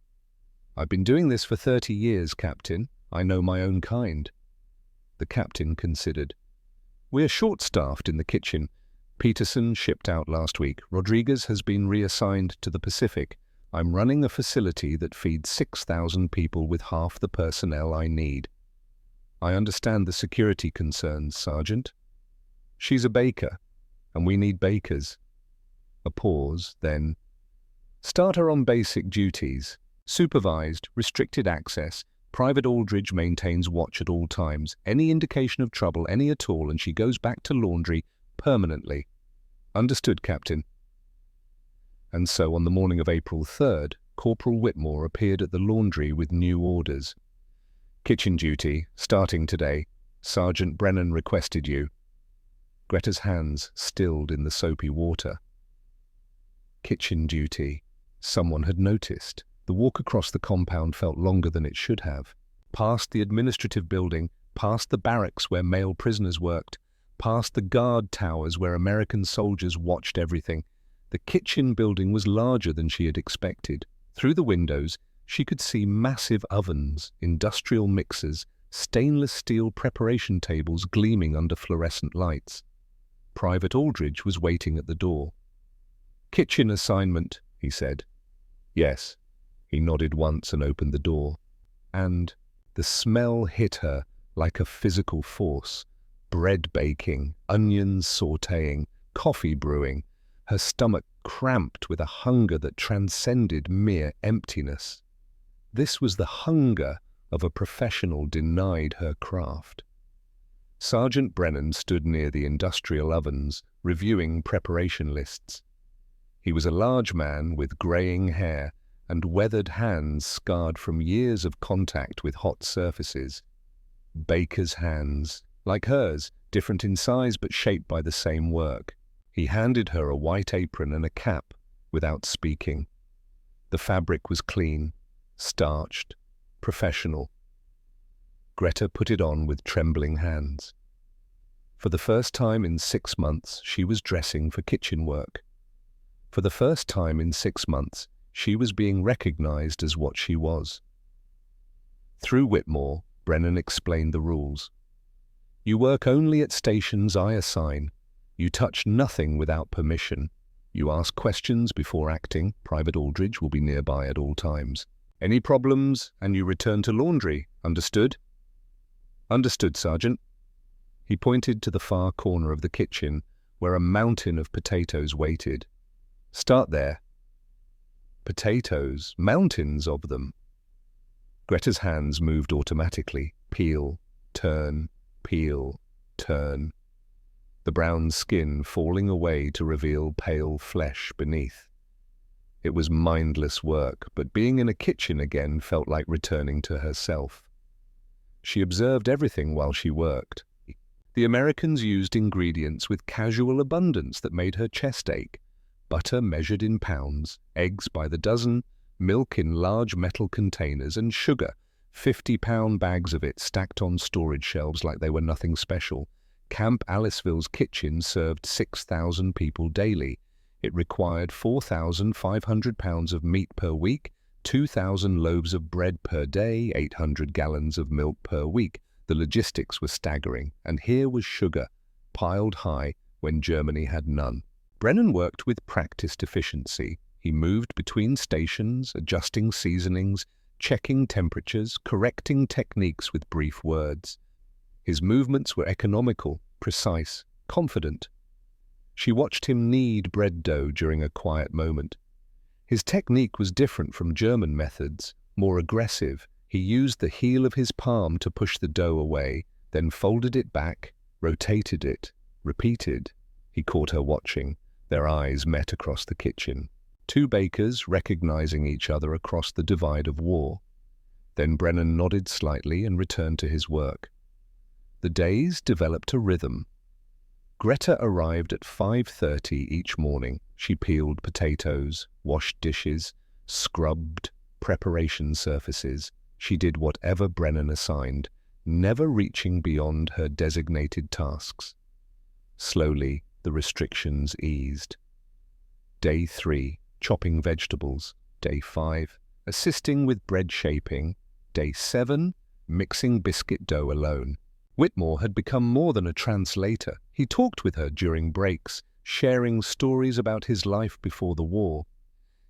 "I've been doing this for 30 years, Captain. I know my own kind." The captain considered. "We're short-staffed in the kitchen. Peterson shipped out last week. Rodriguez has been reassigned to the Pacific. I'm running a facility that feeds 6,000 people with half the personnel I need." "I understand the security concerns, Sergeant." "She's a baker, and we need bakers." A pause, then, "Start her on basic duties. Supervised, restricted access. Private Aldridge maintains watch at all times. Any indication of trouble, any at all, and she goes back to laundry permanently." "Understood, Captain." And so on the morning of April 3rd, Corporal Whitmore appeared at the laundry with new orders. "Kitchen duty, starting today. Sergeant Brennan requested you." Greta's hands stilled in the soapy water. Kitchen duty. Someone had noticed. The walk across the compound felt longer than it should have. Past the administrative building, past the barracks where male prisoners worked, past the guard towers where American soldiers watched everything. The kitchen building was larger than she had expected. Through the windows, she could see massive ovens, industrial mixers, stainless steel preparation tables gleaming under fluorescent lights. Private Aldridge was waiting at the door. "Kitchen assignment," he said. "Yes." He nodded once and opened the door. And the smell hit her like a physical force. Bread baking, onions sautéing, coffee brewing. Her stomach cramped with a hunger that transcended mere emptiness. This was the hunger of a professional denied her craft. Sergeant Brennan stood near the industrial ovens, reviewing preparation lists. He was a large man with greying hair and weathered hands scarred from years of contact with hot surfaces. Baker's hands, like hers, different in size but shaped by the same work. He handed her a white apron and a cap without speaking. The fabric was clean, starched, professional. Greta put it on with trembling hands. For the first time in 6 months, she was dressing for kitchen work. For the first time in 6 months, she was being recognized as what she was. Through Whitmore, Brennan explained the rules. "You work only at stations I assign. You touch nothing without permission. You ask questions before acting. Private Aldridge will be nearby at all times. Any problems, and you return to laundry. Understood?" "Understood, Sergeant." He pointed to the far corner of the kitchen, where a mountain of potatoes waited. "Start there." Potatoes, mountains of them. Greta's hands moved automatically. Peel, turn, peel, turn. The brown skin falling away to reveal pale flesh beneath. It was mindless work, but being in a kitchen again felt like returning to herself. She observed everything while she worked. The Americans used ingredients with casual abundance that made her chest ache. Butter measured in pounds, eggs by the dozen, milk in large metal containers, and sugar, 50-pound bags of it stacked on storage shelves like they were nothing special. Camp Aliceville's kitchen served 6,000 people daily. It required 4,500 pounds of meat per week, 2,000 loaves of bread per day, 800 gallons of milk per week. The logistics were staggering, and here was sugar, piled high when Germany had none. Brennan worked with practiced efficiency. He moved between stations, adjusting seasonings, checking temperatures, correcting techniques with brief words. His movements were economical, precise, confident. She watched him knead bread dough during a quiet moment. His technique was different from German methods, more aggressive. He used the heel of his palm to push the dough away, then folded it back, rotated it, repeated. He caught her watching. Their eyes met across the kitchen. Two bakers recognizing each other across the divide of war. Then Brennan nodded slightly and returned to his work. The days developed a rhythm. Greta arrived at 5:30 each morning. She peeled potatoes, washed dishes, scrubbed preparation surfaces. She did whatever Brennan assigned, never reaching beyond her designated tasks. Slowly, the restrictions eased. Day 3, chopping vegetables. Day 5, assisting with bread shaping. Day 7, mixing biscuit dough alone. Whitmore had become more than a translator. He talked with her during breaks, sharing stories about his life before the war.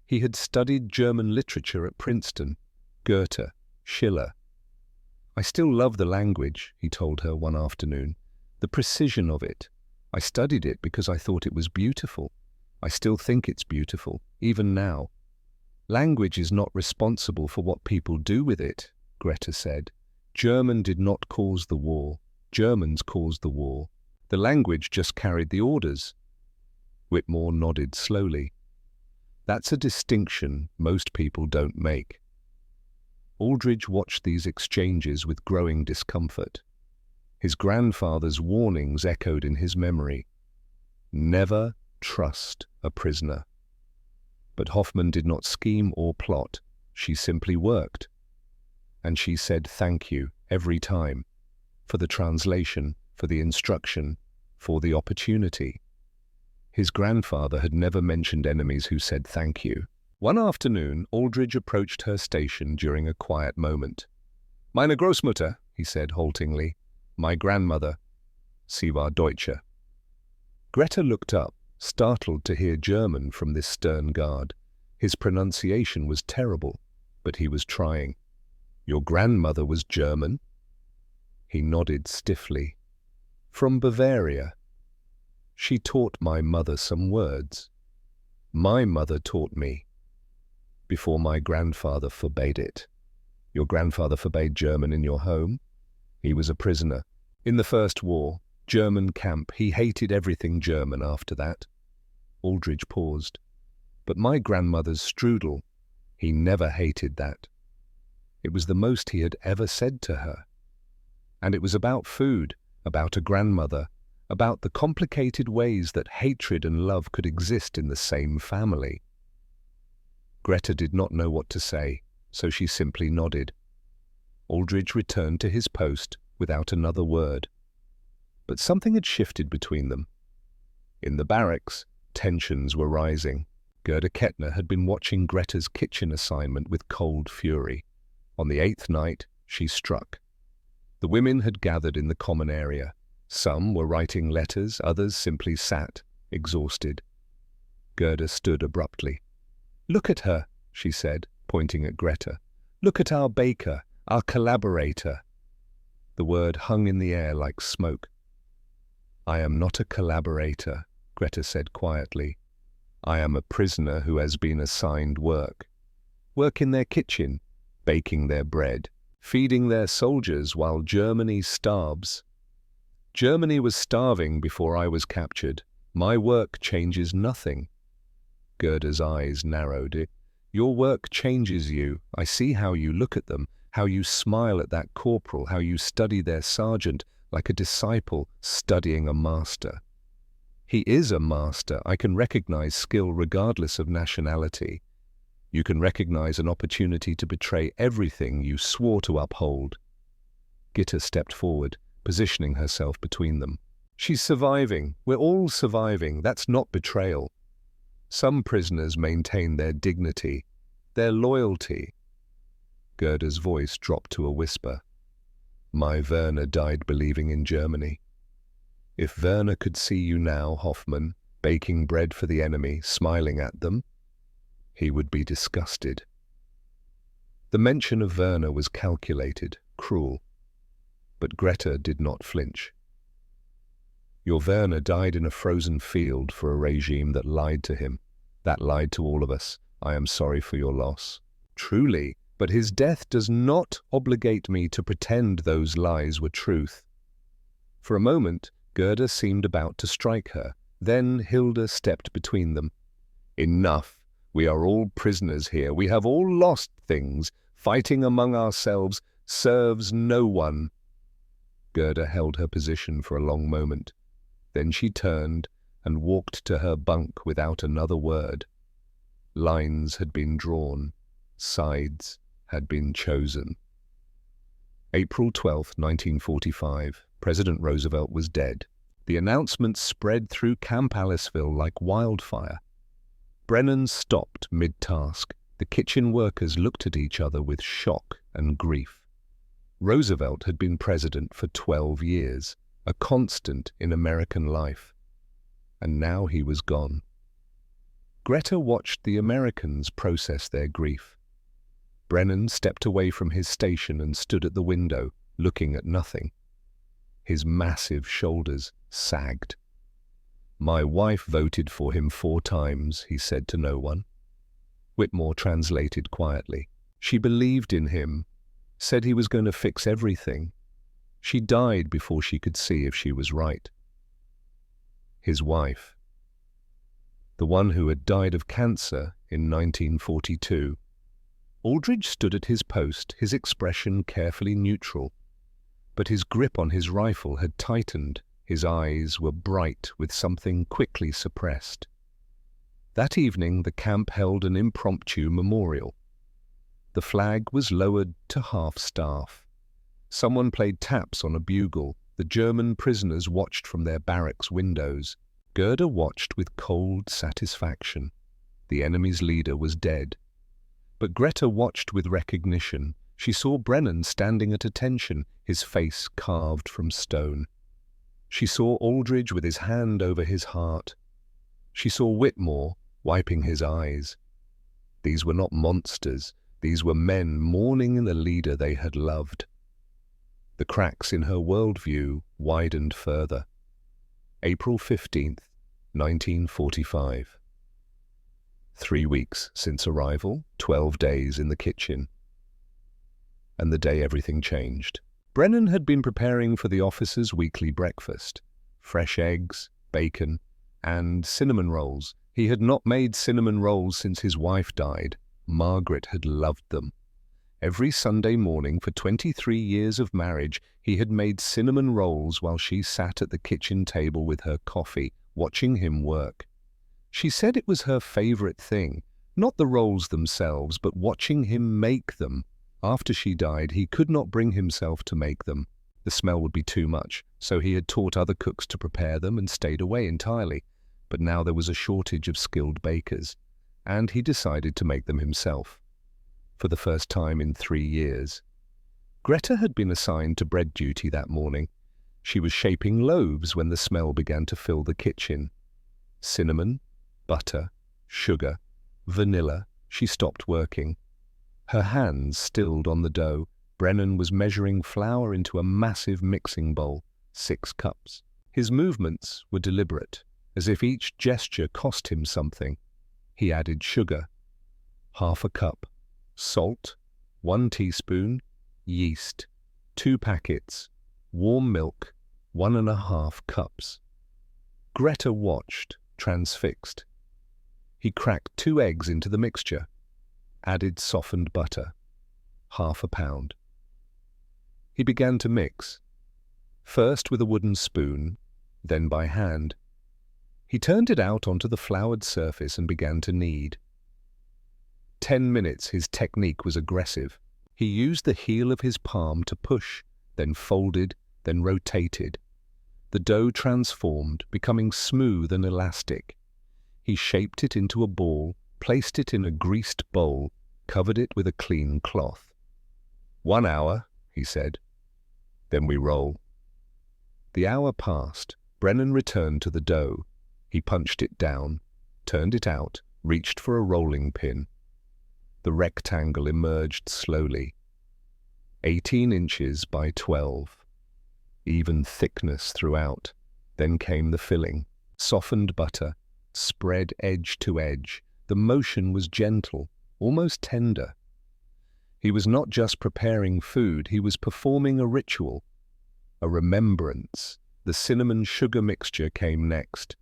He had studied German literature at Princeton, Goethe, Schiller. "I still love the language," he told her one afternoon. "The precision of it. I studied it because I thought it was beautiful. I still think it's beautiful, even now." "Language is not responsible for what people do with it," Greta said. "German did not cause the war. Germans caused the war. The language just carried the orders." Whitmore nodded slowly. "That's a distinction most people don't make." Aldridge watched these exchanges with growing discomfort. His grandfather's warnings echoed in his memory. Never trust a prisoner. But Hoffman did not scheme or plot. She simply worked. And she said thank you every time, for the translation, for the instruction, for the opportunity. His grandfather had never mentioned enemies who said thank you. One afternoon, Aldridge approached her station during a quiet moment. "Meine Großmutter," he said haltingly. "My grandmother. Sie war Deutsche." Greta looked up, startled to hear German from this stern guard. His pronunciation was terrible, but he was trying. "Your grandmother was German?" He nodded stiffly. "From Bavaria. She taught my mother some words. My mother taught me, before my grandfather forbade it." "Your grandfather forbade German in your home?" "He was a prisoner. In the First War, German camp. He hated everything German after that." Aldridge paused. "But my grandmother's strudel, he never hated that." It was the most he had ever said to her. And it was about food, about a grandmother, about the complicated ways that hatred and love could exist in the same family. Greta did not know what to say, so she simply nodded. Aldridge returned to his post without another word. But something had shifted between them. In the barracks, tensions were rising. Gerda Kettner had been watching Greta's kitchen assignment with cold fury. On the 8th night, she struck. The women had gathered in the common area. Some were writing letters, others simply sat, exhausted. Gerda stood abruptly. "Look at her," she said, pointing at Greta. "Look at our baker, our collaborator." The word hung in the air like smoke. "I am not a collaborator," Greta said quietly. "I am a prisoner who has been assigned work. Work in their kitchen, baking their bread, feeding their soldiers while Germany starves. Germany was starving before I was captured. My work changes nothing." Gerda's eyes narrowed. "Your work changes you. I see how you look at them, how you smile at that corporal, how you study their sergeant like a disciple studying a master. He is a master. I can recognize skill regardless of nationality. You can recognize an opportunity to betray everything you swore to uphold." Gitta stepped forward, positioning herself between them. "She's surviving. We're all surviving. That's not betrayal. Some prisoners maintain their dignity, their loyalty." Gerda's voice dropped to a whisper. My Werner died believing in Germany. If Werner could see you now, Hoffmann, baking bread for the enemy, smiling at them, he would be disgusted. The mention of Werner was calculated, cruel, but Greta did not flinch. Your Werner died in a frozen field for a regime that lied to him, that lied to all of us. I am sorry for your loss. Truly, but his death does not obligate me to pretend those lies were truth. For a moment, Gerda seemed about to strike her. Then Hilda stepped between them. Enough. We are all prisoners here. We have all lost things. Fighting among ourselves serves no one. Gerda held her position for a long moment. Then she turned and walked to her bunk without another word. Lines had been drawn. Sides had been chosen. April 12, 1945. President Roosevelt was dead. The announcement spread through Camp Aliceville like wildfire. Brennan stopped mid-task. The kitchen workers looked at each other with shock and grief. Roosevelt had been president for 12 years, a constant in American life. And now he was gone. Greta watched the Americans process their grief. Brennan stepped away from his station and stood at the window, looking at nothing. His massive shoulders sagged. My wife voted for him 4 times, he said to no one. Whitmore translated quietly. She believed in him, said he was going to fix everything. She died before she could see if she was right. His wife, the one who had died of cancer in 1942. Aldridge stood at his post, his expression carefully neutral. But his grip on his rifle had tightened. His eyes were bright with something quickly suppressed. That evening, the camp held an impromptu memorial. The flag was lowered to half-staff. Someone played taps on a bugle. The German prisoners watched from their barracks windows. Gerda watched with cold satisfaction. The enemy's leader was dead. But Greta watched with recognition. She saw Brennan standing at attention, his face carved from stone. She saw Aldridge with his hand over his heart. She saw Whitmore wiping his eyes. These were not monsters. These were men mourning the leader they had loved. The cracks in her worldview widened further. April 15th, 1945. 3 weeks since arrival, 12 days in the kitchen. And the day everything changed. Brennan had been preparing for the officers' weekly breakfast. Fresh eggs, bacon, and cinnamon rolls. He had not made cinnamon rolls since his wife died. Margaret had loved them. Every Sunday morning for 23 years of marriage, he had made cinnamon rolls while she sat at the kitchen table with her coffee, watching him work. She said it was her favorite thing, not the rolls themselves, but watching him make them. After she died, he could not bring himself to make them. The smell would be too much, so he had taught other cooks to prepare them and stayed away entirely. But now there was a shortage of skilled bakers, and he decided to make them himself. For the first time in 3 years. Greta had been assigned to bread duty that morning. She was shaping loaves when the smell began to fill the kitchen. Cinnamon, butter, sugar, vanilla. She stopped working. Her hands stilled on the dough. Brennan was measuring flour into a massive mixing bowl, 6 cups. His movements were deliberate, as if each gesture cost him something. He added sugar, 1/2 cup, salt, 1 teaspoon, yeast, 2 packets, warm milk, 1½ cups. Greta watched, transfixed. He cracked 2 eggs into the mixture, added softened butter, 1/2 pound. He began to mix, first with a wooden spoon, then by hand. He turned it out onto the floured surface and began to knead. 10 minutes, his technique was aggressive. He used the heel of his palm to push, then folded, then rotated. The dough transformed, becoming smooth and elastic. He shaped it into a ball, placed it in a greased bowl, covered it with a clean cloth. 1 hour, he said. Then we roll. The hour passed. Brennan returned to the dough. He punched it down, turned it out, reached for a rolling pin. The rectangle emerged slowly. 18 inches by 12. Even thickness throughout. Then came the filling. Softened butter, spread edge to edge. The motion was gentle, almost tender. He was not just preparing food, he was performing a ritual, a remembrance. The cinnamon-sugar mixture came next.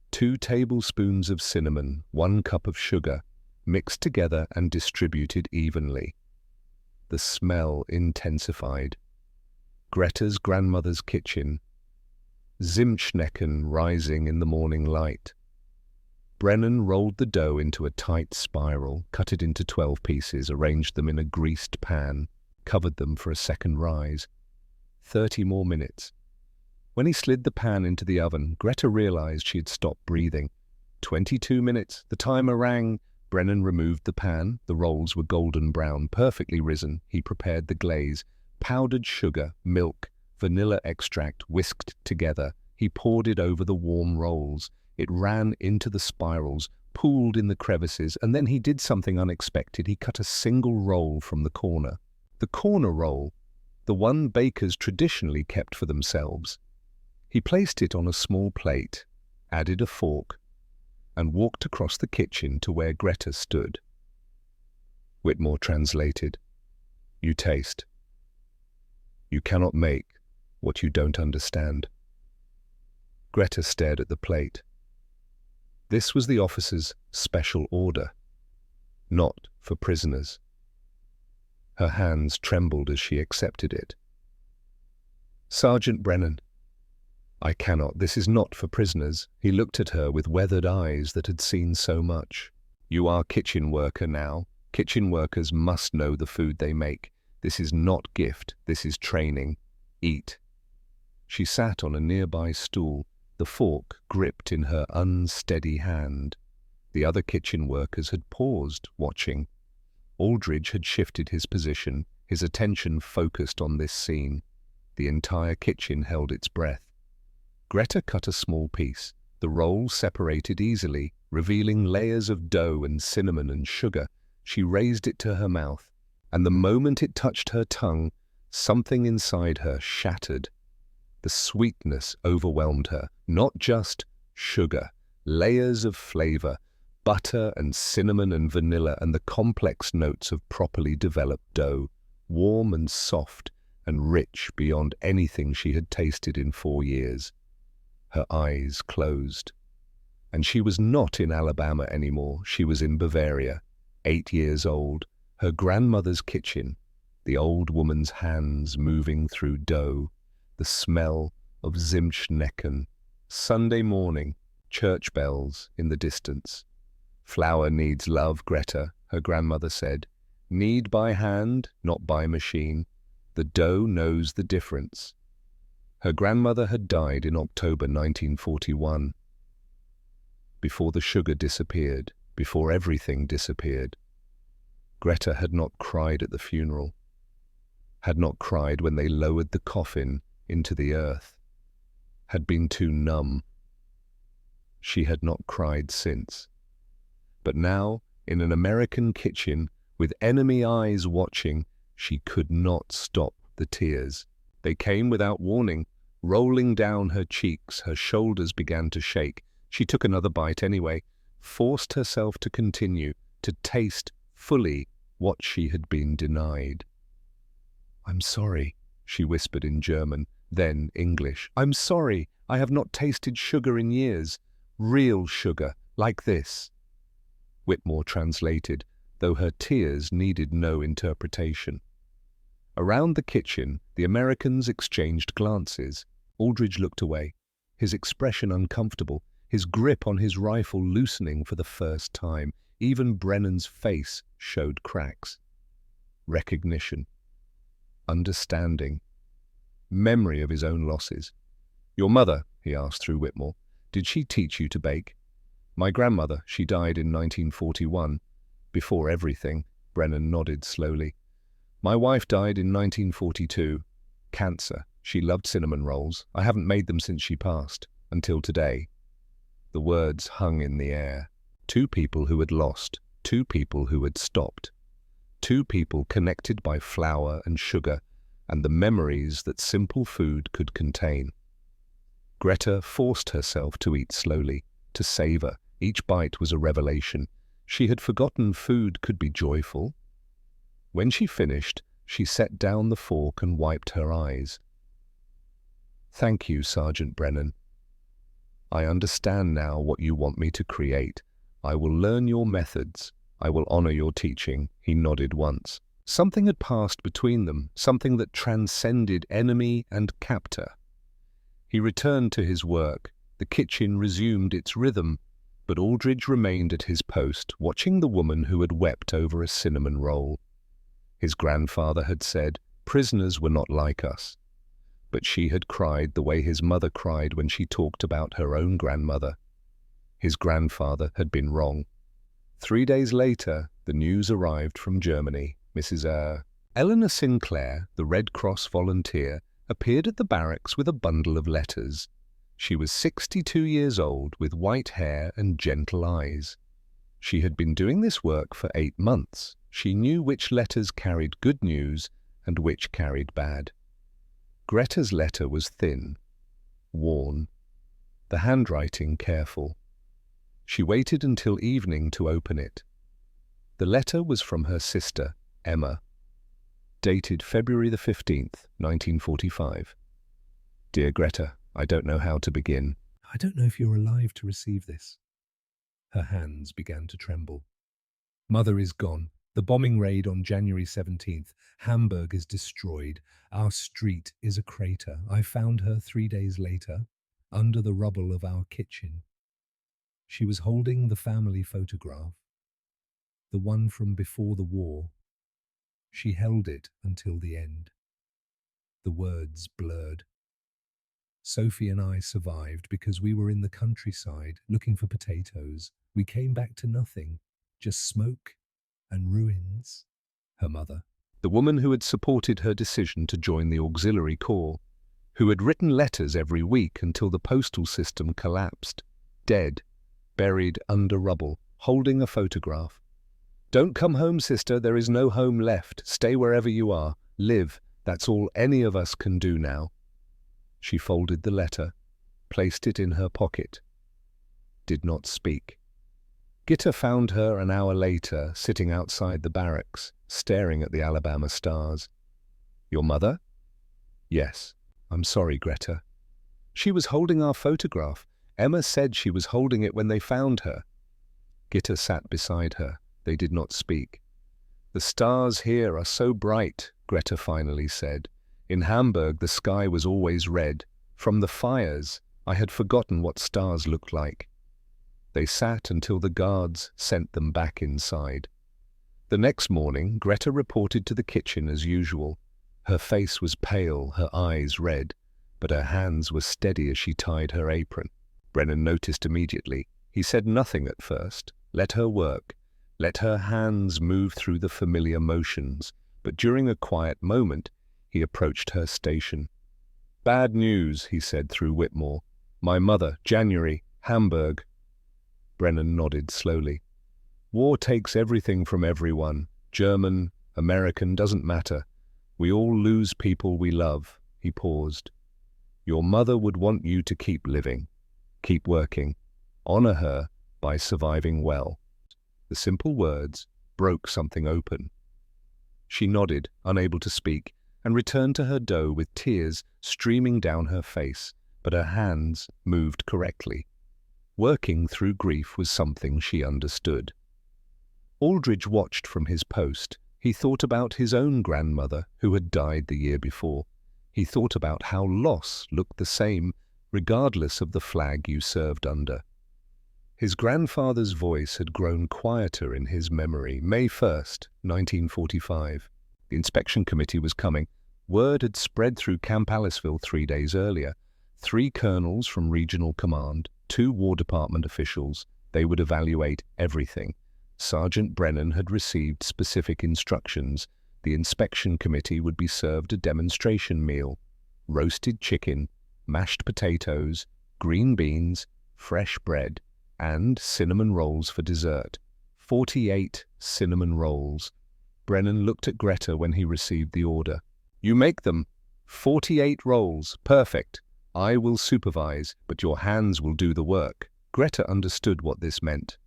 2 tablespoons of cinnamon, 1 cup of sugar, mixed together and distributed evenly. The smell intensified. Greta's grandmother's kitchen. Zimtschnecken rising in the morning light. Brennan rolled the dough into a tight spiral, cut it into 12 pieces, arranged them in a greased pan, covered them for a second rise. 30 more minutes. When he slid the pan into the oven, Greta realized she had stopped breathing. 22 minutes. The timer rang. Brennan removed the pan. The rolls were golden brown, perfectly risen. He prepared the glaze. Powdered sugar, milk, vanilla extract whisked together. He poured it over the warm rolls. It ran into the spirals, pooled in the crevices, and then he did something unexpected. He cut a single roll from the corner. The corner roll, the one bakers traditionally kept for themselves. He placed it on a small plate, added a fork, and walked across the kitchen to where Greta stood. Whitmore translated, "You taste. You cannot make what you don't understand." Greta stared at the plate. This was the officer's special order, not for prisoners. Her hands trembled as she accepted it. "Sergeant Brennan, I cannot. This is not for prisoners." He looked at her with weathered eyes that had seen so much. "You are kitchen worker now. Kitchen workers must know the food they make. This is not gift. This is training. Eat." She sat on a nearby stool, the fork gripped in her unsteady hand. The other kitchen workers had paused, watching. Aldridge had shifted his position, his attention focused on this scene. The entire kitchen held its breath. Greta cut a small piece. The roll separated easily, revealing layers of dough and cinnamon and sugar. She raised it to her mouth, and the moment it touched her tongue, something inside her shattered. The sweetness overwhelmed her. Not just sugar, layers of flavor, butter and cinnamon and vanilla, and the complex notes of properly developed dough, warm and soft and rich beyond anything she had tasted in 4 years. Her eyes closed. And she was not in Alabama anymore. She was in Bavaria, 8 years old, her grandmother's kitchen, the old woman's hands moving through dough, the smell of Zimtschnecken. Sunday morning, church bells in the distance. "Flour needs love, Greta," her grandmother said. "Knead by hand, not by machine. The dough knows the difference." Her grandmother had died in October 1941. Before the sugar disappeared, before everything disappeared. Greta had not cried at the funeral, had not cried when they lowered the coffin into the earth, had been too numb. She had not cried since. But now, in an American kitchen, with enemy eyes watching, she could not stop the tears. They came without warning, rolling down her cheeks. Her shoulders began to shake. She took another bite anyway, forced herself to continue, to taste fully what she had been denied. "I'm sorry," she whispered in German, then English. "I'm sorry. I have not tasted sugar in years. Real sugar, like this." Whitmore translated, though her tears needed no interpretation. Around the kitchen, the Americans exchanged glances. Aldridge looked away, his expression uncomfortable, his grip on his rifle loosening for the first time. Even Brennan's face showed cracks. Recognition. Understanding. Memory of his own losses. "Your mother," he asked through Whitmore, "did she teach you to bake?" "My grandmother, she died in 1941. Before everything," Brennan nodded slowly. "My wife died in 1942. cancer. She loved cinnamon rolls. I haven't made them since she passed. Until today. The words hung in the air. Two people who had lost. Two people who had stopped. Two people connected by flour and sugar and the memories that simple food could contain. Greta forced herself to eat slowly, to savor. Each bite was a revelation. She had forgotten food could be joyful. When she finished, she set down the fork and wiped her eyes. "Thank you, Sergeant Brennan. I understand now what you want me to create. I will learn your methods. I will honor your teaching." He nodded once. Something had passed between them, something that transcended enemy and captor. He returned to his work. The kitchen resumed its rhythm, but Aldridge remained at his post, watching the woman who had wept over a cinnamon roll. His grandfather had said, prisoners were not like us. But she had cried the way his mother cried when she talked about her own grandmother. His grandfather had been wrong. 3 days later, the news arrived from Germany. Mrs. Eleanor Sinclair, the Red Cross volunteer, appeared at the barracks with a bundle of letters. She was 62 years old, with white hair and gentle eyes. She had been doing this work for 8 months. She knew which letters carried good news and which carried bad. Greta's letter was thin, worn, the handwriting careful. She waited until evening to open it. The letter was from her sister, Emma, dated February the 15th, 1945. "Dear Greta, I don't know how to begin." I don't know if you're alive to receive this. Her hands began to tremble. "Mother is gone. The bombing raid on January 17th. Hamburg is destroyed. Our street is a crater. I found her 3 days later, under the rubble of our kitchen. She was holding the family photograph, the one from before the war. She held it until the end." The words blurred. "Sophie and I survived because we were in the countryside looking for potatoes. We came back to nothing, just smoke and ruins." Her mother. The woman who had supported her decision to join the auxiliary corps, who had written letters every week until the postal system collapsed, dead, buried under rubble, holding a photograph. "Don't come home, sister. There is no home left. Stay wherever you are. Live. That's all any of us can do now." She folded the letter, placed it in her pocket, did not speak. Gitta found her an hour later, sitting outside the barracks, staring at the Alabama stars. "Your mother?" "Yes. I'm sorry, Greta." "She was holding our photograph. Emma said she was holding it when they found her." Gitta sat beside her. They did not speak. "The stars here are so bright," Greta finally said. "In Hamburg the sky was always red. From the fires, I had forgotten what stars looked like." They sat until the guards sent them back inside. The next morning, Greta reported to the kitchen as usual. Her face was pale, her eyes red, but her hands were steady as she tied her apron. Brennan noticed immediately. He said nothing at first. Let her work. Let her hands move through the familiar motions. But during a quiet moment, he approached her station. "Bad news," he said through Whitmore. "My mother, January, Hamburg." Brennan nodded slowly. "War takes everything from everyone. German, American, doesn't matter. We all lose people we love." He paused. "Your mother would want you to keep living, keep working. Honor her by surviving well." The simple words broke something open. She nodded, unable to speak, and returned to her dough with tears streaming down her face, but her hands moved correctly. Working through grief was something she understood. Aldridge watched from his post. He thought about his own grandmother, who had died the year before. He thought about how loss looked the same, regardless of the flag you served under. His grandfather's voice had grown quieter in his memory. May 1st, 1945. The inspection committee was coming. Word had spread through Camp Aliceville 3 days earlier. 3 colonels from regional command, 2 War Department officials. They would evaluate everything. Sergeant Brennan had received specific instructions. The inspection committee would be served a demonstration meal. roasted chicken, mashed potatoes, green beans, fresh bread, and cinnamon rolls for dessert. 48 cinnamon rolls. Brennan looked at Greta when he received the order. "You make them. 48 rolls. Perfect. I will supervise, but your hands will do the work." Greta understood what this meant.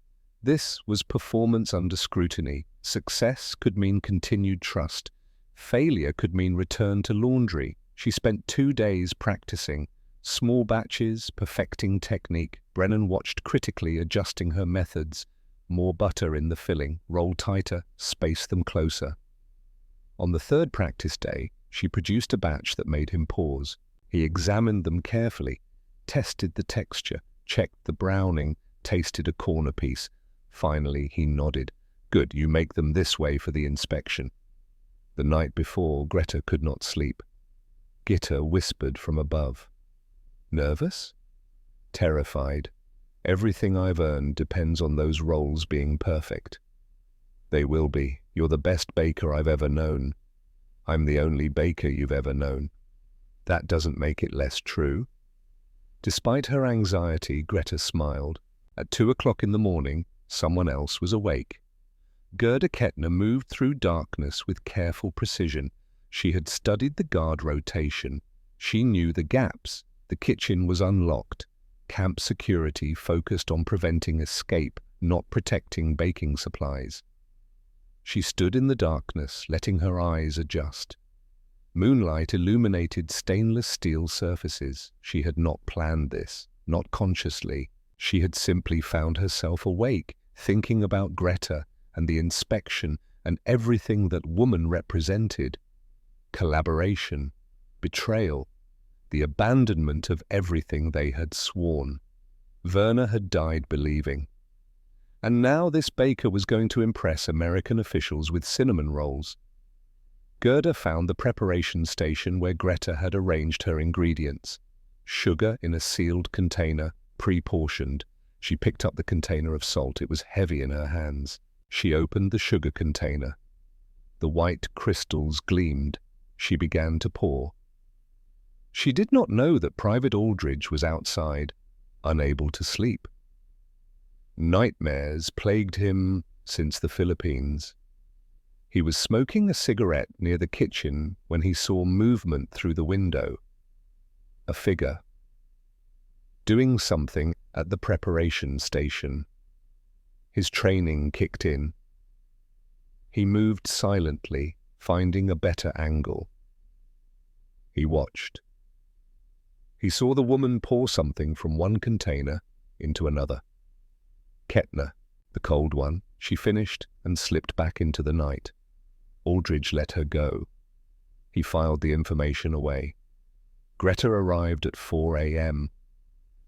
This was performance under scrutiny. Success could mean continued trust. Failure could mean return to laundry. She spent 2 days practicing. Small batches, perfecting technique. Brennan watched critically, adjusting her methods. More butter in the filling, roll tighter, space them closer. On the third practice day, she produced a batch that made him pause. He examined them carefully, tested the texture, checked the browning, tasted a corner piece. Finally, he nodded. "Good, you make them this way for the inspection." The night before, Greta could not sleep. Gitta whispered from above. "Nervous?" "Terrified. Everything I've earned depends on those rolls being perfect." "They will be. You're the best baker I've ever known." "I'm the only baker you've ever known." "That doesn't make it less true." Despite her anxiety, Greta smiled. At 2 o'clock in the morning, someone else was awake. Gerda Kettner moved through darkness with careful precision. She had studied the guard rotation. She knew the gaps. The kitchen was unlocked. Camp security focused on preventing escape, not protecting baking supplies. She stood in the darkness, letting her eyes adjust. Moonlight illuminated stainless steel surfaces. She had not planned this, not consciously. She had simply found herself awake, thinking about Greta and the inspection and everything that woman represented. Collaboration, betrayal, the abandonment of everything they had sworn. Werner had died believing. And now this baker was going to impress American officials with cinnamon rolls. Gerda found the preparation station where Greta had arranged her ingredients. Sugar in a sealed container, pre-portioned. She picked up the container of salt. It was heavy in her hands. She opened the sugar container. The white crystals gleamed. She began to pour. She did not know that Private Aldridge was outside, unable to sleep. Nightmares plagued him since the Philippines. He was smoking a cigarette near the kitchen when he saw movement through the window. A figure. Doing something at the preparation station. His training kicked in. He moved silently, finding a better angle. He watched. He saw the woman pour something from one container into another. Kettner, the cold one, she finished and slipped back into the night. Aldridge let her go. He filed the information away. Greta arrived at 4 a.m.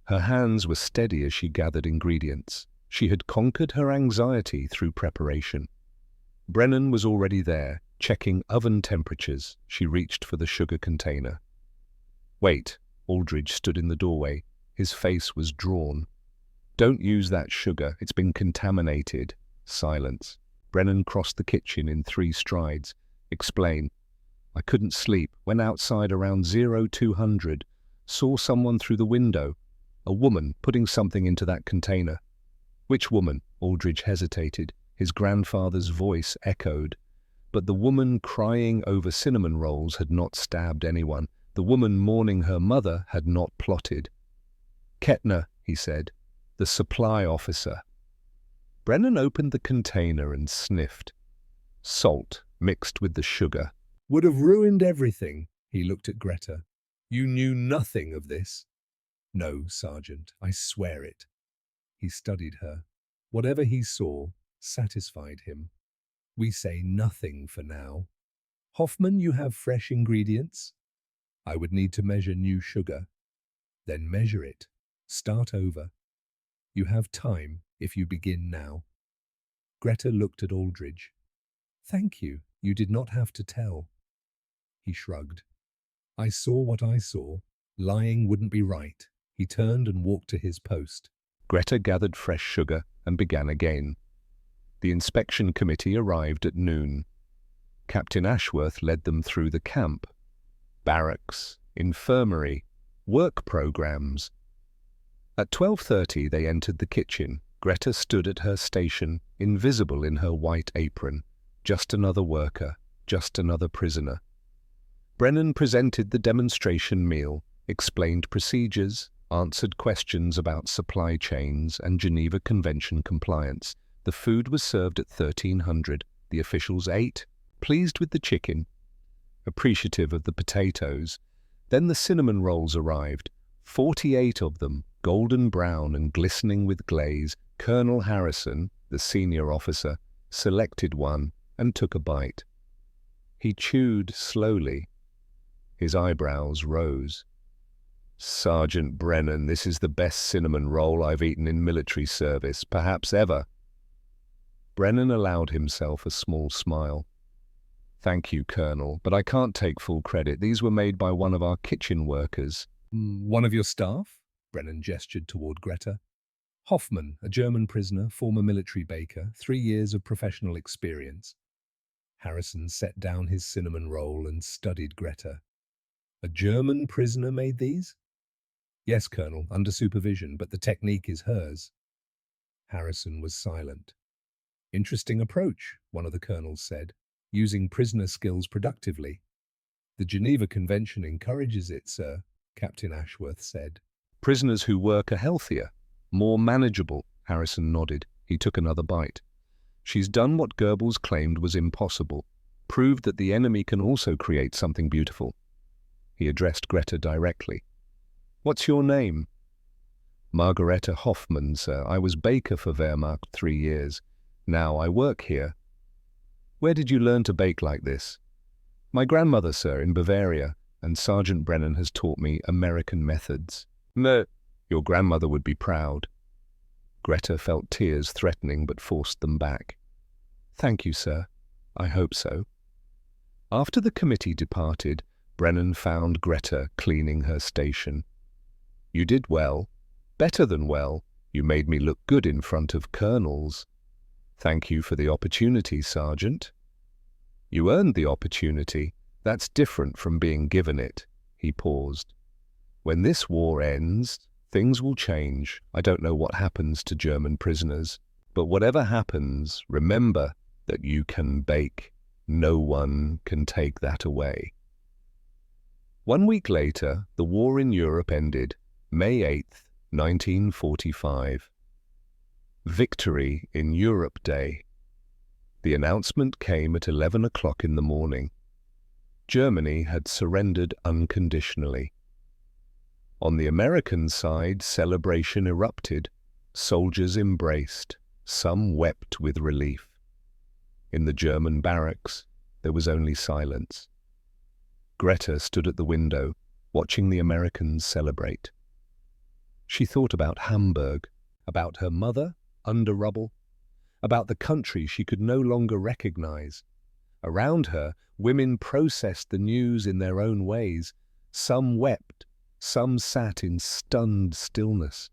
Her hands were steady as she gathered ingredients. She had conquered her anxiety through preparation. Brennan was already there, checking oven temperatures. She reached for the sugar container. "Wait." Aldridge stood in the doorway. His face was drawn. "Don't use that sugar. It's been contaminated." Silence. Brennan crossed the kitchen in 3 strides. "Explain." "I couldn't sleep. Went outside around 0200. Saw someone through the window. A woman putting something into that container." "Which woman?" Aldridge hesitated. His grandfather's voice echoed. But the woman crying over cinnamon rolls had not stabbed anyone. The woman mourning her mother had not plotted. "Kettner," he said, "the supply officer." Brennan opened the container and sniffed. Salt mixed with the sugar. "Would have ruined everything." He looked at Greta. "You knew nothing of this?" "No, Sergeant, I swear it." He studied her. Whatever he saw satisfied him. "We say nothing for now. Hoffman, you have fresh ingredients?" "I would need to measure new sugar." "Then measure it. Start over. You have time if you begin now." Greta looked at Aldridge. "Thank you. You did not have to tell." He shrugged. "I saw what I saw. Lying wouldn't be right." He turned and walked to his post. Greta gathered fresh sugar and began again. The inspection committee arrived at noon. Captain Ashworth led them through the camp. Barracks, infirmary, work programs. At 12:30 they entered the kitchen. Greta stood at her station, invisible in her white apron. Just another worker, just another prisoner. Brennan presented the demonstration meal, explained procedures, answered questions about supply chains and Geneva Convention compliance. The food was served at 1300. The officials ate, pleased with the chicken, appreciative of the potatoes. Then the cinnamon rolls arrived, 48 of them, golden brown and glistening with glaze. Colonel Harrison, the senior officer, selected one and took a bite. He chewed slowly. His eyebrows rose. "Sergeant Brennan, this is the best cinnamon roll I've eaten in military service, perhaps ever." Brennan allowed himself a small smile. "Thank you, Colonel, but I can't take full credit. These were made by one of our kitchen workers." One of your staff?" Brennan gestured toward Greta. "Hoffman, a German prisoner, former military baker, 3 years of professional experience." Harrison set down his cinnamon roll and studied Greta. "A German prisoner made these?" "Yes, Colonel, under supervision, but the technique is hers." Harrison was silent. "Interesting approach," one of the colonels said, "using prisoner skills productively." "The Geneva Convention encourages it, sir," Captain Ashworth said. "Prisoners who work are healthier, more manageable." Harrison nodded. He took another bite. "She's done what Goebbels claimed was impossible, proved that the enemy can also create something beautiful." He addressed Greta directly. "What's your name?" "Margareta Hoffman, sir. I was baker for Wehrmacht 3 years. Now I work here." "Where did you learn to bake like this?" "My grandmother, sir, in Bavaria, and Sergeant Brennan has taught me American methods." "No, your grandmother would be proud." Greta felt tears threatening but forced them back. "Thank you, sir. I hope so." After the committee departed, Brennan found Greta cleaning her station. "You did well. Better than well. You made me look good in front of colonels." "Thank you for the opportunity, Sergeant." "You earned the opportunity. That's different from being given it." He paused. "When this war ends, things will change. I don't know what happens to German prisoners, but whatever happens, remember that you can bake. No one can take that away." 1 week later, the war in Europe ended, May 8th, 1945. Victory in Europe Day. The announcement came at 11 o'clock in the morning. Germany had surrendered unconditionally. On the American side, celebration erupted. Soldiers embraced. Some wept with relief. In the German barracks, there was only silence. Greta stood at the window, watching the Americans celebrate. She thought about Hamburg, about her mother, under rubble, about the country she could no longer recognize. Around her, women processed the news in their own ways. Some wept, some sat in stunned stillness.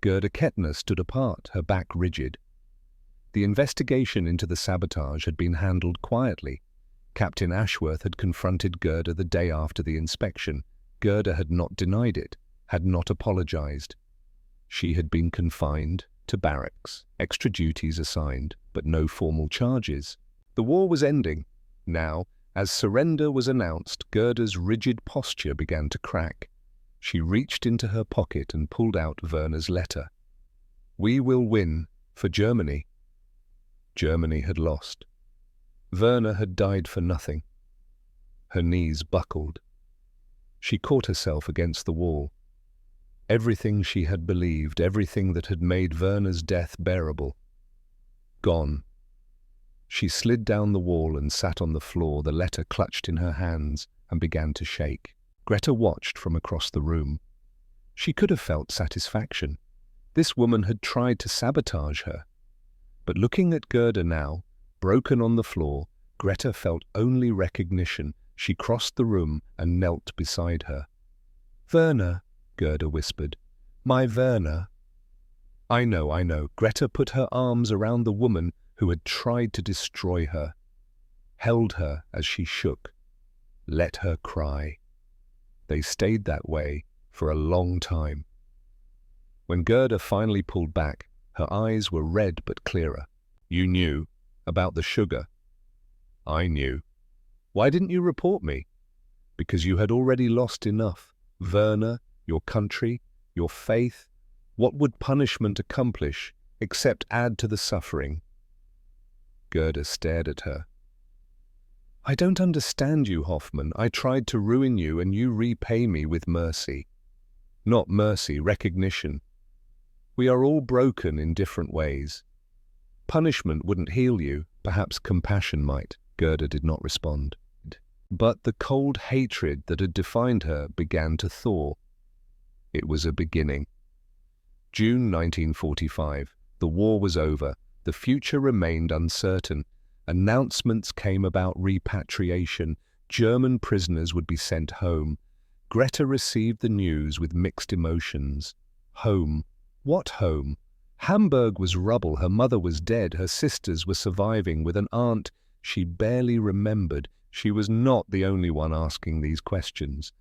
Gerda Kettner stood apart, her back rigid. The investigation into the sabotage had been handled quietly. Captain Ashworth had confronted Gerda the day after the inspection. Gerda had not denied it, had not apologized. She had been confined to barracks, extra duties assigned, but no formal charges. The war was ending. Now, as surrender was announced, Gerda's rigid posture began to crack. She reached into her pocket and pulled out Werner's letter. "We will win, for Germany." Germany had lost. Werner had died for nothing. Her knees buckled. She caught herself against the wall. Everything she had believed, everything that had made Werner's death bearable, gone. She slid down the wall and sat on the floor, the letter clutched in her hands, and began to shake. Greta watched from across the room. She could have felt satisfaction. This woman had tried to sabotage her. But looking at Gerda now, broken on the floor, Greta felt only recognition. She crossed the room and knelt beside her. "Werner," Gerda whispered. "My Werner." I know. Greta put her arms around the woman who had tried to destroy her, held her as she shook, let her cry. They stayed that way for a long time. When Gerda finally pulled back, her eyes were red but clearer. You knew about the sugar. I knew. Why didn't you report me? Because you had already lost enough. Werner, your country, your faith. What would punishment accomplish except add to the suffering? Gerda stared at her. I don't understand you, Hoffman. I tried to ruin you and you repay me with mercy. Not mercy, recognition. We are all broken in different ways. Punishment wouldn't heal you, perhaps compassion might. Gerda did not respond. But the cold hatred that had defined her began to thaw. It was a beginning. June 1945. The war was over. The future remained uncertain. Announcements came about repatriation. German prisoners would be sent home. Greta received the news with mixed emotions. Home. What home? Hamburg was rubble. Her mother was dead. Her sisters were surviving with an aunt she barely remembered. She was not the only one asking these questions.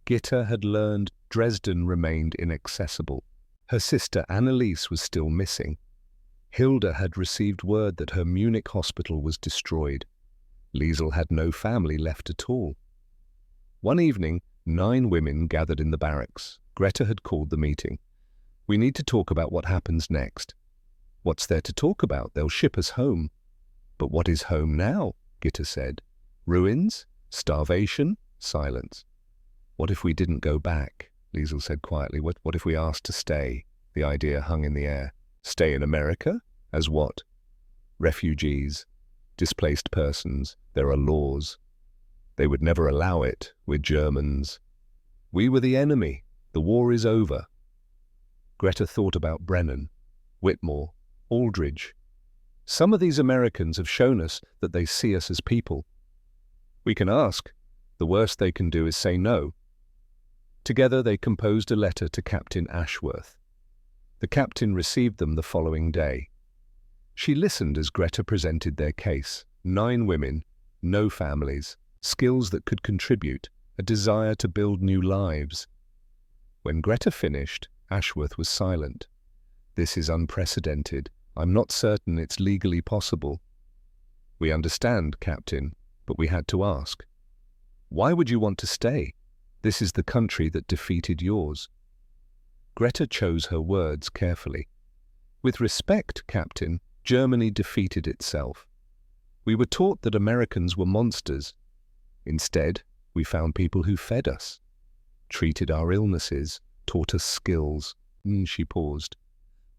Gitta had learned Dresden remained inaccessible. Her sister Anneliese was still missing. Hilda had received word that her Munich hospital was destroyed. Liesel had no family left at all. One evening, 9 women gathered in the barracks. Greta had called the meeting. We need to talk about what happens next. What's there to talk about? They'll ship us home. But what is home now? Gitta said. Ruins? Starvation? Silence. What if we didn't go back? Liesel said quietly. What if we asked to stay? The idea hung in the air. Stay in America? As what? Refugees. Displaced persons. There are laws. They would never allow it. We're Germans. We were the enemy. The war is over. Greta thought about Brennan, Whitmore, Aldridge. Some of these Americans have shown us that they see us as people. We can ask. The worst they can do is say no. Together they composed a letter to Captain Ashworth. The captain received them the following day. She listened as Greta presented their case. 9 women, no families, skills that could contribute, a desire to build new lives. When Greta finished, Ashworth was silent. This is unprecedented. I'm not certain it's legally possible. We understand, Captain, but we had to ask. Why would you want to stay? This is the country that defeated yours. Greta chose her words carefully. With respect, Captain, Germany defeated itself. We were taught that Americans were monsters. Instead, we found people who fed us, treated our illnesses, taught us skills. She paused.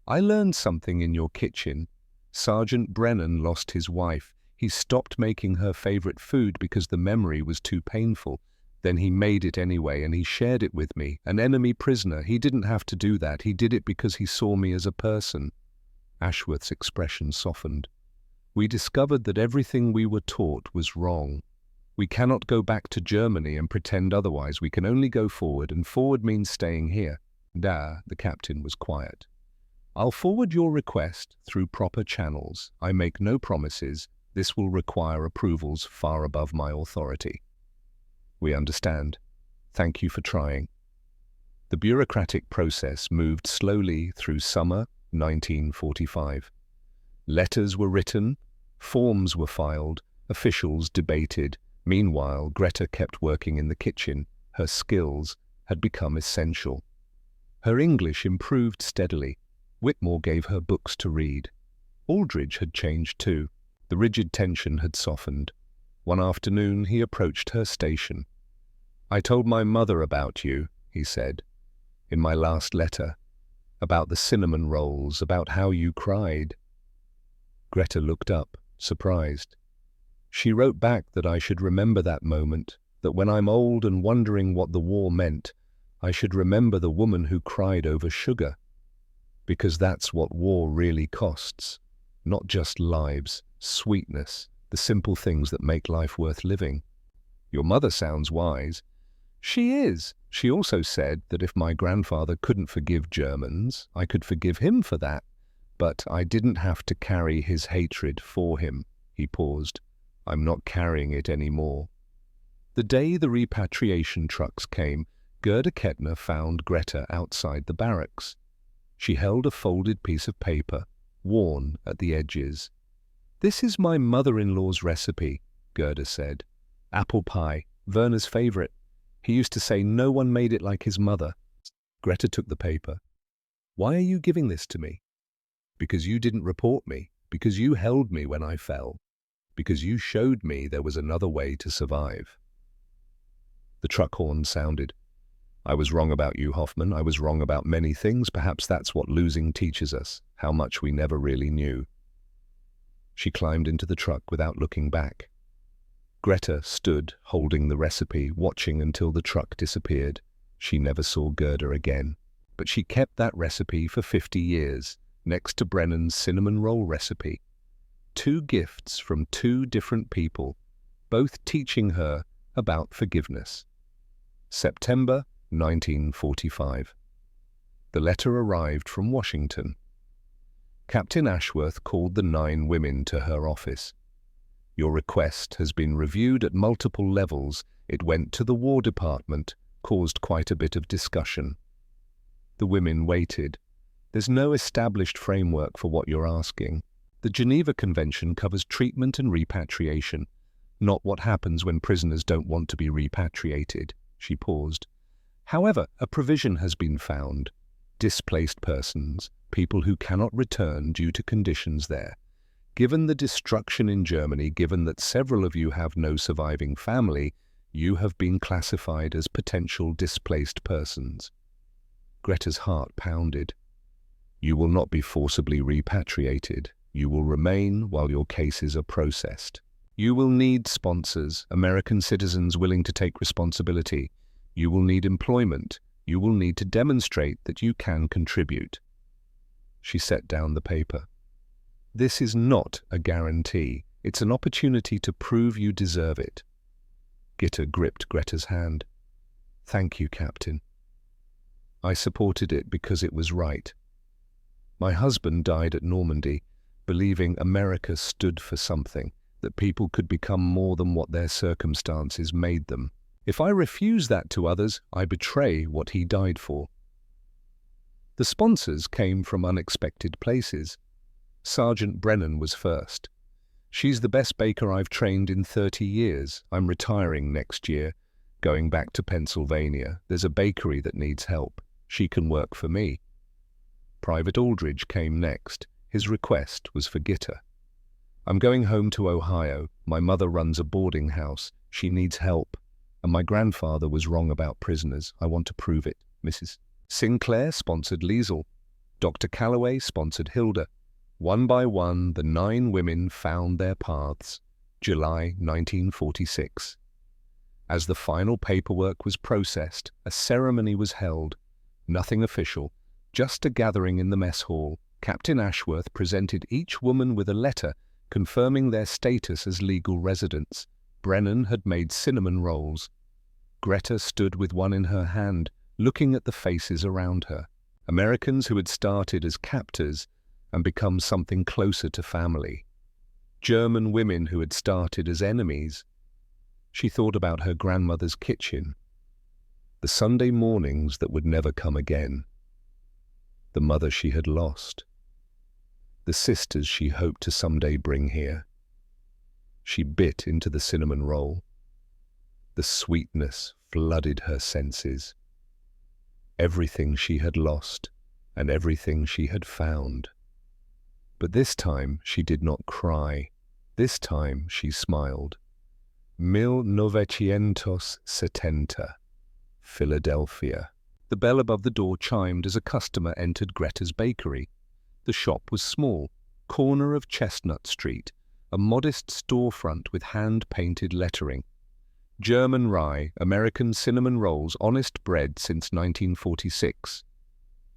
I learned something in your kitchen. Sergeant Brennan lost his wife. He stopped making her favorite food because the memory was too painful. Then he made it anyway, and he shared it with me. An enemy prisoner. He didn't have to do that. He did it because he saw me as a person. Ashworth's expression softened. We discovered that everything we were taught was wrong. We cannot go back to Germany and pretend otherwise. We can only go forward, and forward means staying here. Da, the captain was quiet. I'll forward your request through proper channels. I make no promises. This will require approvals far above my authority. We understand. Thank you for trying. The bureaucratic process moved slowly through summer 1945. Letters were written, forms were filed, officials debated. Meanwhile, Greta kept working in the kitchen. Her skills had become essential. Her English improved steadily. Whitmore gave her books to read. Aldridge had changed too. The rigid tension had softened. One afternoon, he approached her station. I told my mother about you, he said, in my last letter, about the cinnamon rolls, about how you cried. Greta looked up, surprised. She wrote back that I should remember that moment, that when I'm old and wondering what the war meant, I should remember the woman who cried over sugar. Because that's what war really costs. Not just lives, sweetness, the simple things that make life worth living. Your mother sounds wise. She is. She also said that if my grandfather couldn't forgive Germans, I could forgive him for that. But I didn't have to carry his hatred for him. He paused. I'm not carrying it anymore. The day the repatriation trucks came, Gerda Kettner found Greta outside the barracks. She held a folded piece of paper, worn at the edges. "This is my mother-in-law's recipe," Gerda said. "Apple pie, Werner's favorite. He used to say no one made it like his mother." Greta took the paper. "Why are you giving this to me?" "Because you didn't report me, because you held me when I fell, because you showed me there was another way to survive." The truck horn sounded. "I was wrong about you, Hoffman. I was wrong about many things. Perhaps that's what losing teaches us, how much we never really knew." She climbed into the truck without looking back. Greta stood, holding the recipe, watching until the truck disappeared. She never saw Gerda again. But she kept that recipe for 50 years, next to Brennan's cinnamon roll recipe. 2 gifts from 2 different people, both teaching her about forgiveness. September 1945. The letter arrived from Washington. Captain Ashworth called the 9 women to her office. "Your request has been reviewed at multiple levels. It went to the War Department, caused quite a bit of discussion." The women waited. "There's no established framework for what you're asking. The Geneva Convention covers treatment and repatriation, not what happens when prisoners don't want to be repatriated." She paused. "However, a provision has been found. Displaced persons, people who cannot return due to conditions there. Given the destruction in Germany, given that several of you have no surviving family, you have been classified as potential displaced persons." Greta's heart pounded. "You will not be forcibly repatriated. You will remain while your cases are processed. You will need sponsors, American citizens willing to take responsibility. You will need employment. You will need to demonstrate that you can contribute." She set down the paper. "This is not a guarantee. It's an opportunity to prove you deserve it." Gitta gripped Greta's hand. "Thank you, Captain. I supported it because it was right. My husband died at Normandy, believing America stood for something, that people could become more than what their circumstances made them. If I refuse that to others, I betray what he died for." The sponsors came from unexpected places. Sergeant Brennan was first. "She's the best baker I've trained in 30 years. I'm retiring next year, going back to Pennsylvania. There's a bakery that needs help. She can work for me." Private Aldridge came next. His request was for Gitta. "I'm going home to Ohio. My mother runs a boarding house. She needs help. And my grandfather was wrong about prisoners. I want to prove it." Mrs. Sinclair sponsored Liesel. Dr. Calloway sponsored Hilda. One by one, the 9 women found their paths. July 1946. As the final paperwork was processed, a ceremony was held. Nothing official, just a gathering in the mess hall. Captain Ashworth presented each woman with a letter confirming their status as legal residents. Brennan had made cinnamon rolls. Greta stood with one in her hand, looking at the faces around her. Americans who had started as captors and become something closer to family. German women who had started as enemies. She thought about her grandmother's kitchen. The Sunday mornings that would never come again. The mother she had lost. The sisters she hoped to someday bring here. She bit into the cinnamon roll. The sweetness flooded her senses. Everything she had lost and everything she had found. But this time she did not cry. This time she smiled. 1970, Philadelphia. The bell above the door chimed as a customer entered Greta's bakery. The shop was small, corner of Chestnut Street, a modest storefront with hand-painted lettering. German rye, American cinnamon rolls, honest bread since 1946.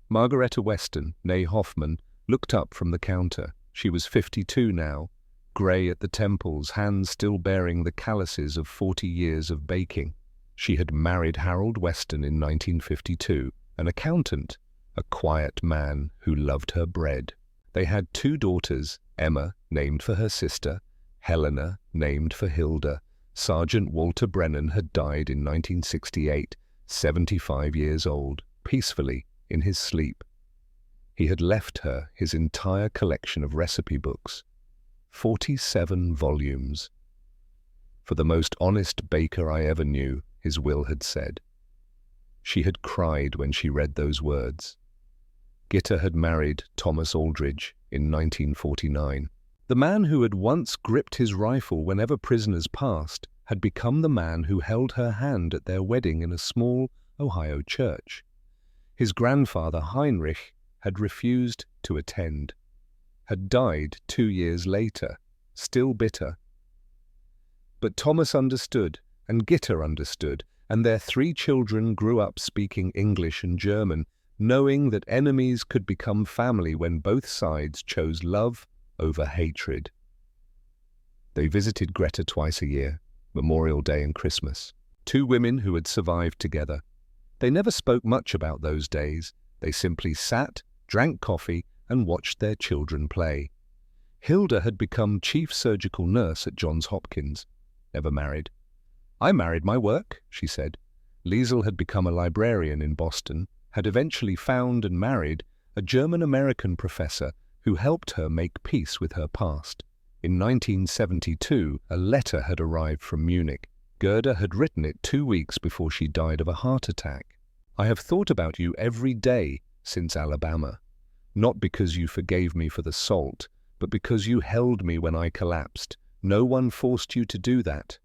Margaretta Weston, née Hoffman, looked up from the counter. She was 52 now, grey at the temples, hands still bearing the calluses of 40 years of baking. She had married Harold Weston in 1952, an accountant, a quiet man who loved her bread. They had 2 daughters, Emma, named for her sister, Helena, named for Hilda. Sergeant Walter Brennan had died in 1968, 75 years old, peacefully in his sleep. He had left her his entire collection of recipe books, 47 volumes. For the most honest baker I ever knew, his will had said. She had cried when she read those words. Gitta had married Thomas Aldridge in 1949. The man who had once gripped his rifle whenever prisoners passed had become the man who held her hand at their wedding in a small Ohio church. His grandfather, Heinrich, had refused to attend, had died 2 years later, still bitter. But Thomas understood, and Gitta understood, and their 3 children grew up speaking English and German, knowing that enemies could become family when both sides chose love over hatred. They visited Greta twice a year, Memorial Day and Christmas. 2 women who had survived together. They never spoke much about those days. They simply sat, drank coffee, and watched their children play. Hilda had become chief surgical nurse at Johns Hopkins, never married. "I married my work," she said. Liesel had become a librarian in Boston, had eventually found and married a German-American professor who helped her make peace with her past. In 1972, a letter had arrived from Munich. Gerda had written it 2 weeks before she died of a heart attack. "I have thought about you every day since Alabama, not because you forgave me for the salt, but because you held me when I collapsed. No one forced you to do that."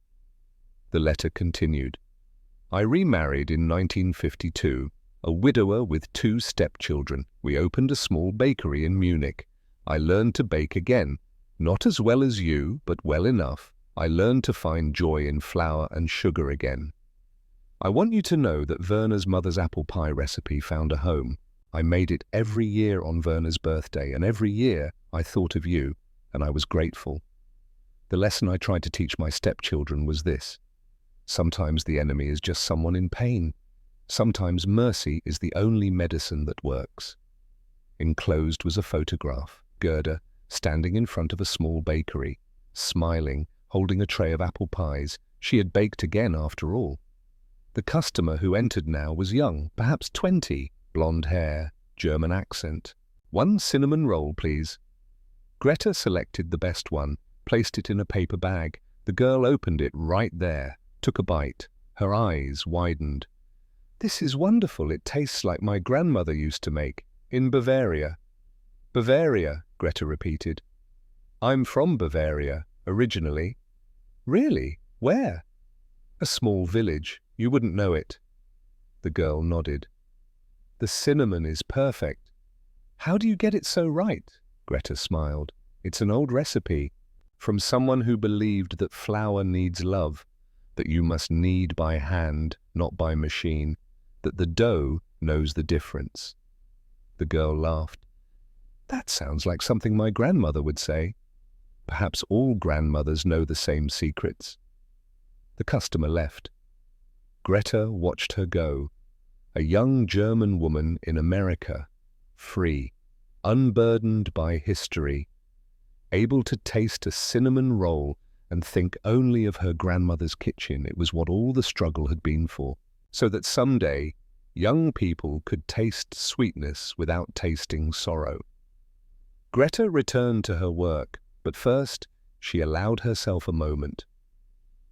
The letter continued. "I remarried in 1952, a widower with 2 stepchildren. We opened a small bakery in Munich. I learned to bake again, not as well as you, but well enough. I learned to find joy in flour and sugar again. I want you to know that Werner's mother's apple pie recipe found a home. I made it every year on Werner's birthday, and every year I thought of you, and I was grateful. The lesson I tried to teach my stepchildren was this: sometimes the enemy is just someone in pain. Sometimes mercy is the only medicine that works." Enclosed was a photograph. Gerda, standing in front of a small bakery, smiling, holding a tray of apple pies. She had baked again after all. The customer who entered now was young, perhaps 20, blonde hair, German accent. "1 cinnamon roll, please." Greta selected the best one, placed it in a paper bag. The girl opened it right there, took a bite. Her eyes widened. "This is wonderful. It tastes like my grandmother used to make, in Bavaria." "Bavaria," Greta repeated. "I'm from Bavaria, originally." "Really? Where?" "A small village. You wouldn't know it." The girl nodded. "The cinnamon is perfect." "How do you get it so right?" Greta smiled. "It's an old recipe, from someone who believed that flour needs love, that you must knead by hand, not by machine, that the dough knows the difference." The girl laughed. "That sounds like something my grandmother would say." "Perhaps all grandmothers know the same secrets." The customer left. Greta watched her go. A young German woman in America, free, unburdened by history, able to taste a cinnamon roll and think only of her grandmother's kitchen. It was what all the struggle had been for, so that someday young people could taste sweetness without tasting sorrow. Greta returned to her work, but first she allowed herself a moment.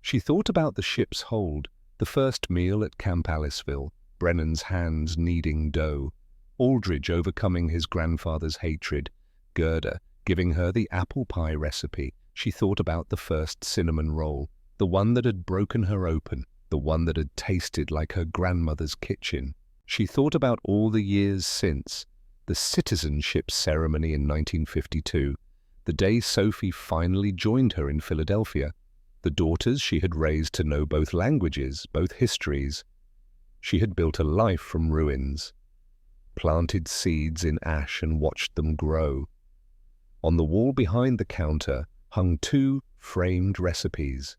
She thought about the ship's hold, the first meal at Camp Aliceville, Brennan's hands kneading dough, Aldridge overcoming his grandfather's hatred, Gerda giving her the apple pie recipe. She thought about the first cinnamon roll, the one that had broken her open, the one that had tasted like her grandmother's kitchen. She thought about all the years since, the citizenship ceremony in 1952, the day Sophie finally joined her in Philadelphia, the daughters she had raised to know both languages, both histories. She had built a life from ruins, planted seeds in ash and watched them grow. On the wall behind the counter hung 2 framed recipes: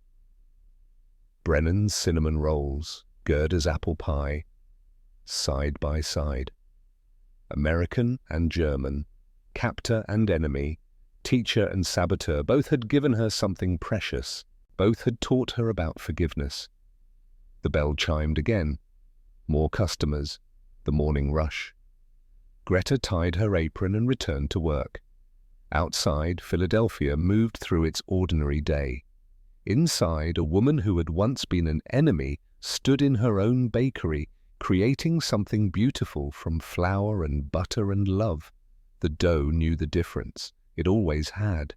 Brennan's cinnamon rolls, Gerda's apple pie, side by side. American and German, captor and enemy, teacher and saboteur, both had given her something precious. Both had taught her about forgiveness. The bell chimed again. More customers. The morning rush. Greta tied her apron and returned to work. Outside, Philadelphia moved through its ordinary day. Inside, a woman who had once been an enemy stood in her own bakery, creating something beautiful from flour and butter and love. The dough knew the difference. It always had.